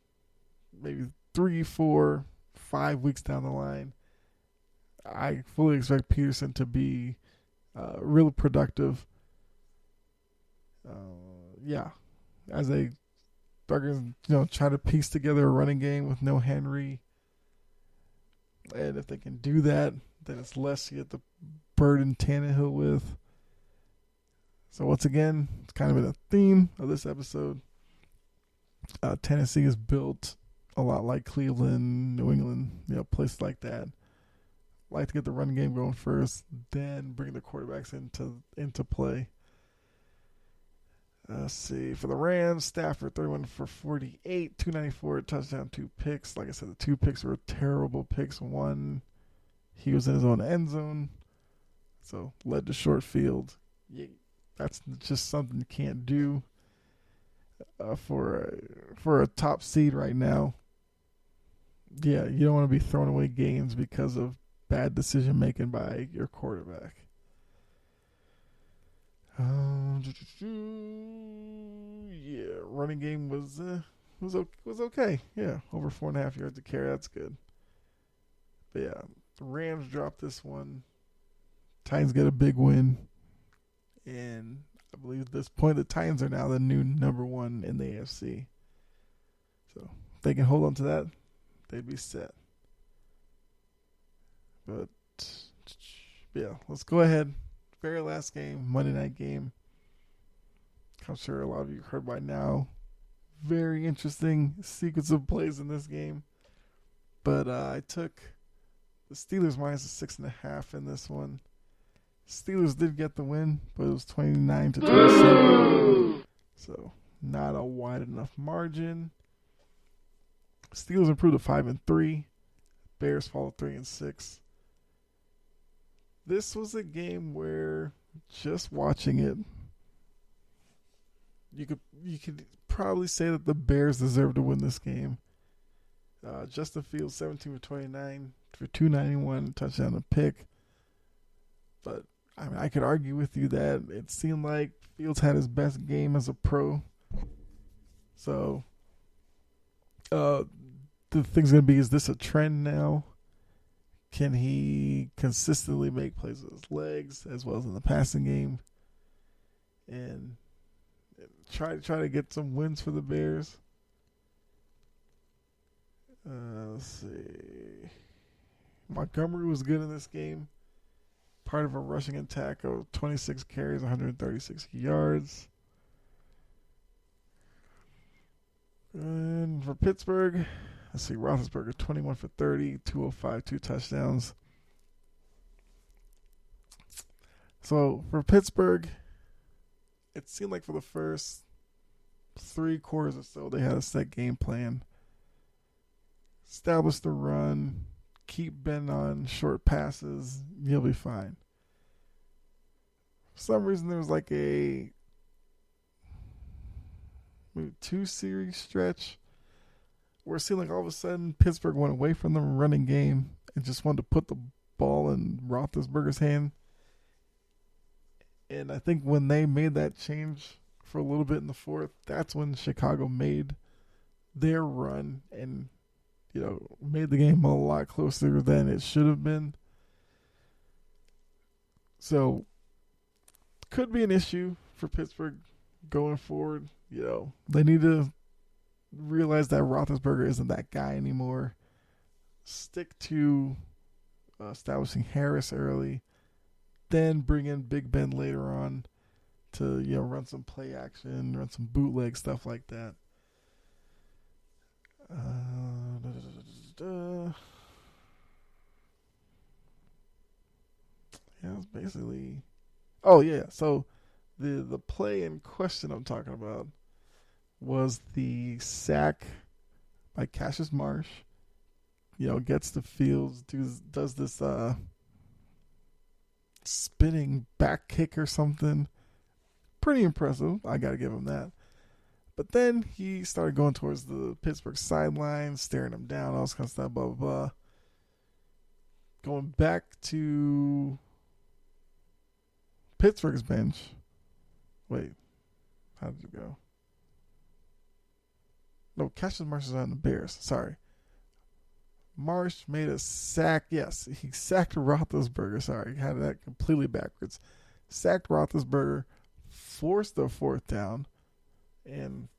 maybe 3, 4, 5 weeks down the line, I fully expect Peterson to be really productive. As they are going to try to piece together a running game with no Henry. And if they can do that, then it's less you have to burden Tannehill with. So once again, it's kind of been a theme of this episode. Tennessee is built a lot like Cleveland, New England, places like that. Like to get the run game going first, then bring the quarterbacks into play. Let's see. For the Rams, Stafford 31 for 48, 294, touchdown, 2 picks. Like I said, the 2 picks were terrible picks. One, he was in his own end zone, so led to short field. That's just something you can't do for a top seed right now. Yeah, you don't want to be throwing away games because of bad decision making by your quarterback. Running game was okay. Yeah, over 4.5 yards a carry. That's good. But yeah, the Rams dropped this one. Titans get a big win, and I believe at this point the Titans are now the new number 1 in the AFC. So if they can hold on to that, they'd be set. But yeah, let's go ahead. Very last game, Monday night game. I'm sure a lot of you heard by now. Very interesting sequence of plays in this game. But I took the Steelers minus a 6.5 in this one. Steelers did get the win, but it was 29-27. So not a wide enough margin. Steelers improved to 5-3. Bears fall to 3-6. This was a game where just watching it, you could probably say that the Bears deserved to win this game. Justin Fields 17 for 29 for 291, touchdown and pick. But I mean, I could argue with you that it seemed like Fields had his best game as a pro. So the thing's gonna be: is this a trend now? Can he consistently make plays with his legs as well as in the passing game, and try to get some wins for the Bears? Let's see. Montgomery was good in this game. Part of a rushing attack of 26 carries, 136 yards. And for Pittsburgh, let's see, Roethlisberger 21 for 30, 205, 2 touchdowns. So for Pittsburgh, it seemed like for the first 3 quarters or so, they had a set game plan. Establish the run, keep Ben on short passes, you'll be fine. For some reason, there was like a maybe 2-series stretch where it seemed like all of a sudden Pittsburgh went away from the running game and just wanted to put the ball in Roethlisberger's hand. And I think when they made that change for a little bit in the fourth, that's when Chicago made their run and, made the game a lot closer than it should have been. So, could be an issue for Pittsburgh going forward. They need to realize that Roethlisberger isn't that guy anymore. Stick to establishing Harris early, then bring in Big Ben later on to run some play action, run some bootleg stuff like that. Yeah, it's basically. Oh yeah, so the play in question I'm talking about was the sack by Cassius Marsh. Gets the Fields, does this spinning back kick or something. Pretty impressive. I got to give him that. But then he started going towards the Pittsburgh sideline, staring him down, all this kind of stuff, blah, blah, blah. Going back to Pittsburgh's bench. Wait, how did it go? No, Cassius Marsh is on the Bears. Sorry. Marsh made a sack. Yes, he sacked Roethlisberger. Sorry, had that completely backwards. Sacked Roethlisberger, forced the 4th down, and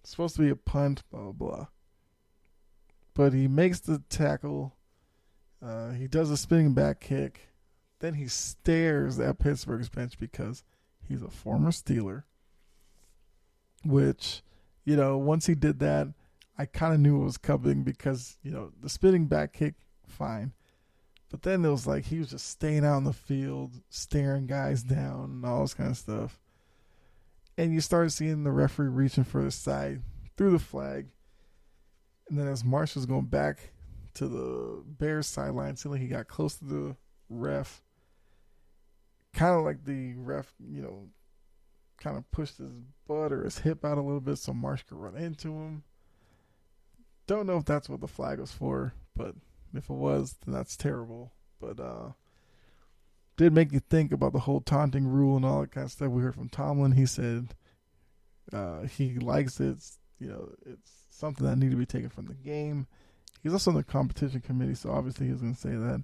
it's supposed to be a punt, blah, blah, blah. But he makes the tackle. He does a spinning back kick. Then he stares at Pittsburgh's bench because he's a former Steeler. Which, once he did that, I kind of knew it was coming because, the spinning back kick, fine. But then it was like he was just staying out in the field, staring guys down and all this kind of stuff. And you started seeing the referee reaching for his side, threw the flag. And then as Marsh was going back to the Bears sideline, seemed like he got close to the ref. Kind of like the ref, kind of pushed his butt or his hip out a little bit so Marsh could run into him. Don't know if that's what the flag was for, but if it was, then that's terrible. But did make you think about the whole taunting rule and all that kind of stuff. We heard from Tomlin. He said he likes it. It's something that needs to be taken from the game. He's also on the competition committee, so obviously he's going to say that.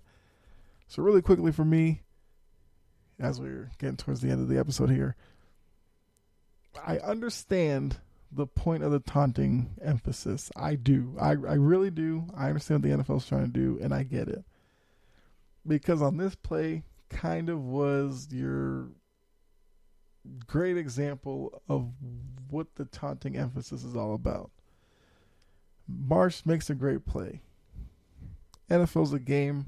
So really quickly for me, as we're getting towards the end of the episode here, I understand the point of the taunting emphasis. I do. I really do. I understand what the NFL is trying to do, and I get it. Because on this play, kind of was your great example of what the taunting emphasis is all about. Marsh makes a great play. NFL's a game.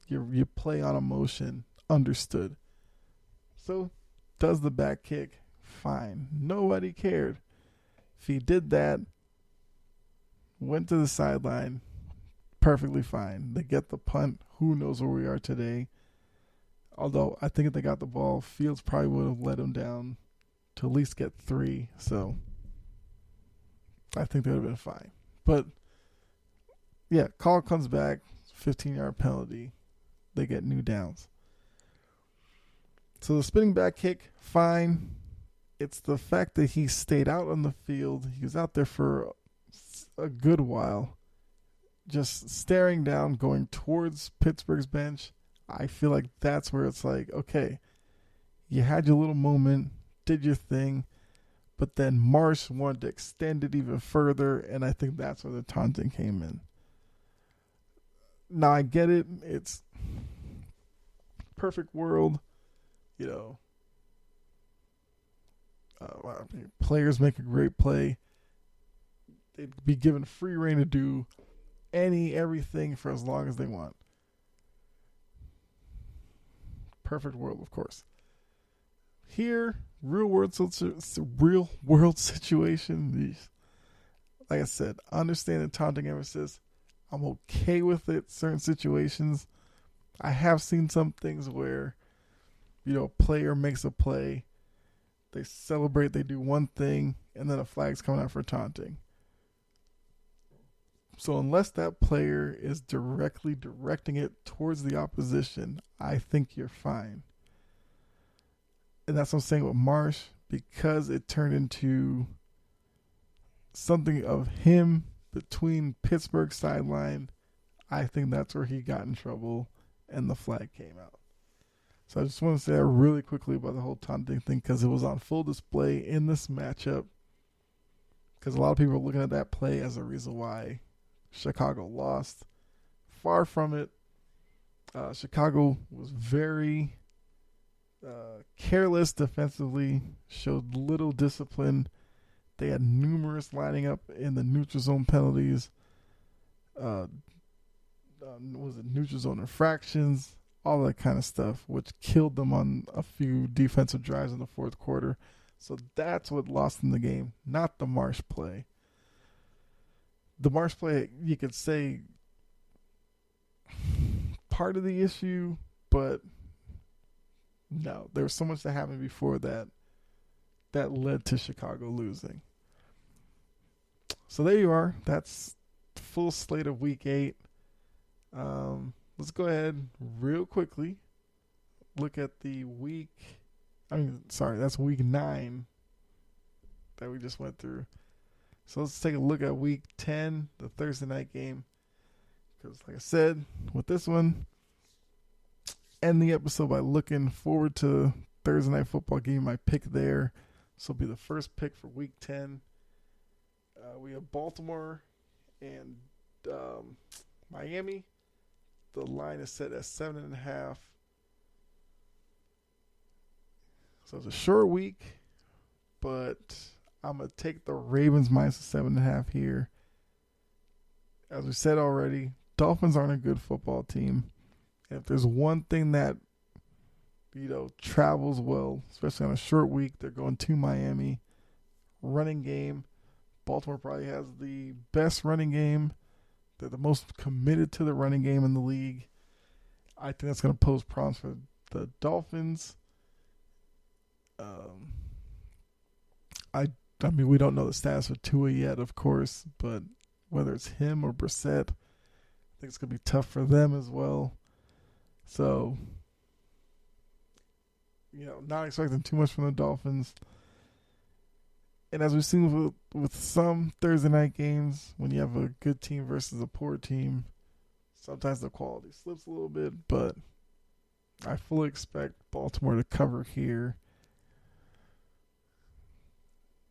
You play on emotion. Understood. So, does the back kick. Fine. Nobody cared. If he did that, went to the sideline, perfectly fine. They get the punt. Who knows where we are today? Although I think if they got the ball, Fields probably would have let him down to at least get 3. So I think they would have been fine. But yeah, call comes back, 15-yard penalty. They get new downs. So the spinning back kick, fine. It's the fact that he stayed out on the field. He was out there for a good while, just staring down, going towards Pittsburgh's bench. I feel like that's where it's like, okay, you had your little moment, did your thing, but then Marsh wanted to extend it even further, and I think that's where the taunting came in. Now, I get it. It's perfect world, you know. Players make a great play. They'd be given free reign to do everything for as long as they want. Perfect world, of course. Here, real world situation. Like I said, understand the taunting emphasis. I'm okay with it. Certain situations, I have seen some things where, a player makes a play, they celebrate, they do one thing, and then a flag's coming out for taunting. So unless that player is directly directing it towards the opposition, I think you're fine. And that's what I'm saying with Marsh, because it turned into something of him between Pittsburgh sideline. I think that's where he got in trouble and the flag came out. So I just want to say that really quickly about the whole taunting thing, because it was on full display in this matchup. Because a lot of people are looking at that play as a reason why Chicago lost. Far from it. Chicago was very careless defensively, showed little discipline. They had numerous lining up in the neutral zone penalties. Was it neutral zone infractions? All that kind of stuff, which killed them on a few defensive drives in the fourth quarter. So that's what lost them the game, not the Marsh play. The Marsh play, you could say, part of the issue, but no, there was so much that happened before that led to Chicago losing. So there you are. That's the full slate of Week 8. Let's go ahead real quickly. Look at the that's Week 9 that we just went through. So let's take a look at Week 10, the Thursday night game. Because like I said, with this one, end the episode by looking forward to Thursday night football game. My pick there. This will be the first pick for Week 10. We have Baltimore and Miami. The line is set at 7.5. So it's a short week, but I'm going to take the Ravens minus 7.5 here. As we said already, Dolphins aren't a good football team. And if there's one thing that, travels well, especially on a short week, they're going to Miami. Running game. Baltimore probably has the best running game. They're the most committed to the running game in the league. I think that's going to pose problems for the Dolphins. We don't know the status of Tua yet, of course, but whether it's him or Brissett, I think it's going to be tough for them as well. So, not expecting too much from the Dolphins. And as we've seen with some Thursday night games, when you have a good team versus a poor team, sometimes the quality slips a little bit, but I fully expect Baltimore to cover here.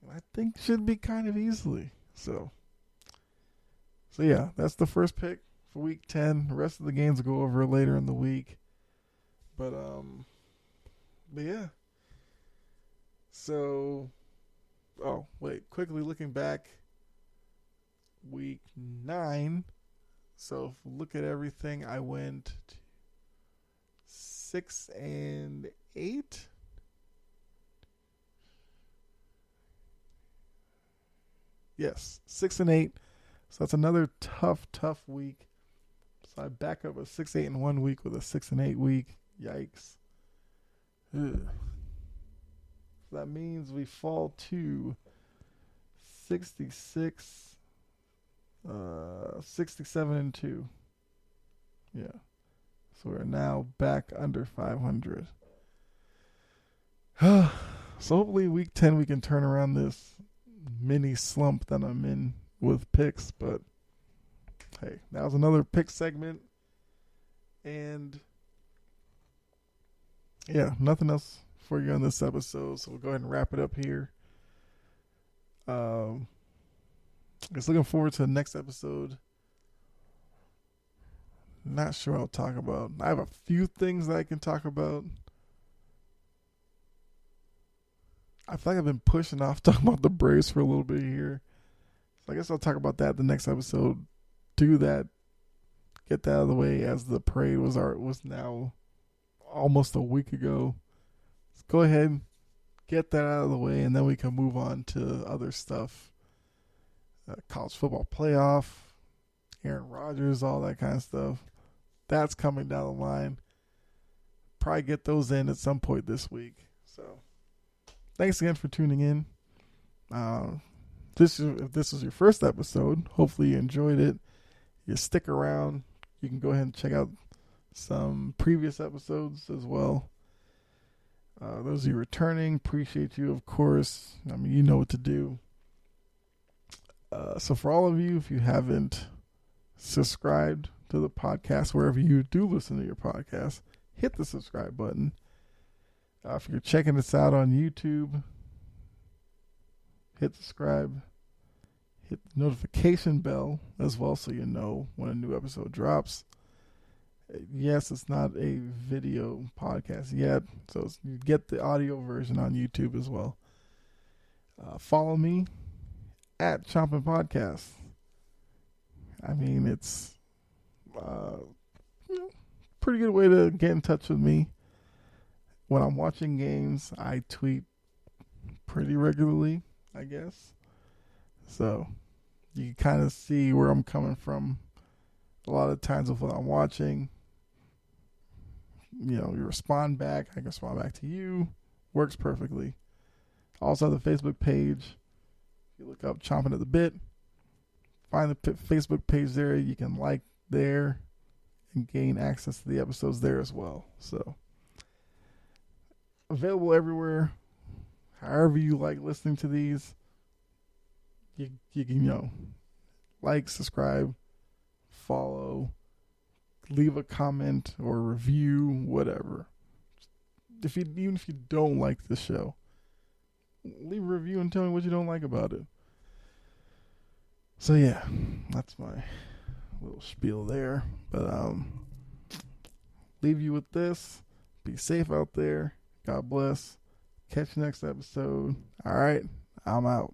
I think should be kind of easily. So yeah, that's the first pick for Week 10. The rest of the games will go over later in the week. But yeah. So, quickly looking back, Week 9. So if we look at everything, I went 6-8. Yes, 6-8. So that's another tough week. So I back up a 6-8-1 week with a 6-8 week. Yikes. Ugh. So that means we fall to 66, 67-2. Yeah. So we're now back under 500. So hopefully week 10 we can turn around this mini slump that I'm in with picks. But hey, that was another pick segment. And yeah, nothing else for you on this episode. So we'll go ahead and wrap it up here. Just looking forward to the next episode. Not sure what I'll talk about. I have a few things that I can talk about. I feel like I've been pushing off talking about the Braves for a little bit here. So I guess I'll talk about that the next episode. Do that. Get that out of the way, as the parade was now almost a week ago. Let's go ahead, get that out of the way, and then we can move on to other stuff. College football playoff, Aaron Rodgers, all that kind of stuff. That's coming down the line. Probably get those in at some point this week. So, thanks again for tuning in. If this was your first episode, hopefully you enjoyed it. You stick around. You can go ahead and check out some previous episodes as well. Those of you returning, appreciate you, of course. I mean, you know what to do. So for all of you, if you haven't subscribed to the podcast, wherever you do listen to your podcast, hit the subscribe button. If you're checking this out on YouTube, hit subscribe. Hit the notification bell as well so you know when a new episode drops. Yes, it's not a video podcast yet, so you get the audio version on YouTube as well. Follow me at Chompin' Podcast. I mean, it's pretty good way to get in touch with me. When I'm watching games, I tweet pretty regularly, I guess. So you can kind of see where I'm coming from a lot of times with what I'm watching. You know, you respond back. I can respond back to you. Works perfectly. Also, the Facebook page. You look up Chomping at the Bit. Find the Facebook page there. You can like there and gain access to the episodes there as well. So, available everywhere. However you like listening to these. You can, like, subscribe, follow, leave a comment or review, whatever. Even if you don't like the show, leave a review and tell me what you don't like about it. So yeah, that's my little spiel there. But leave you with this. Be safe out there. God bless. Catch you next episode. All right, I'm out.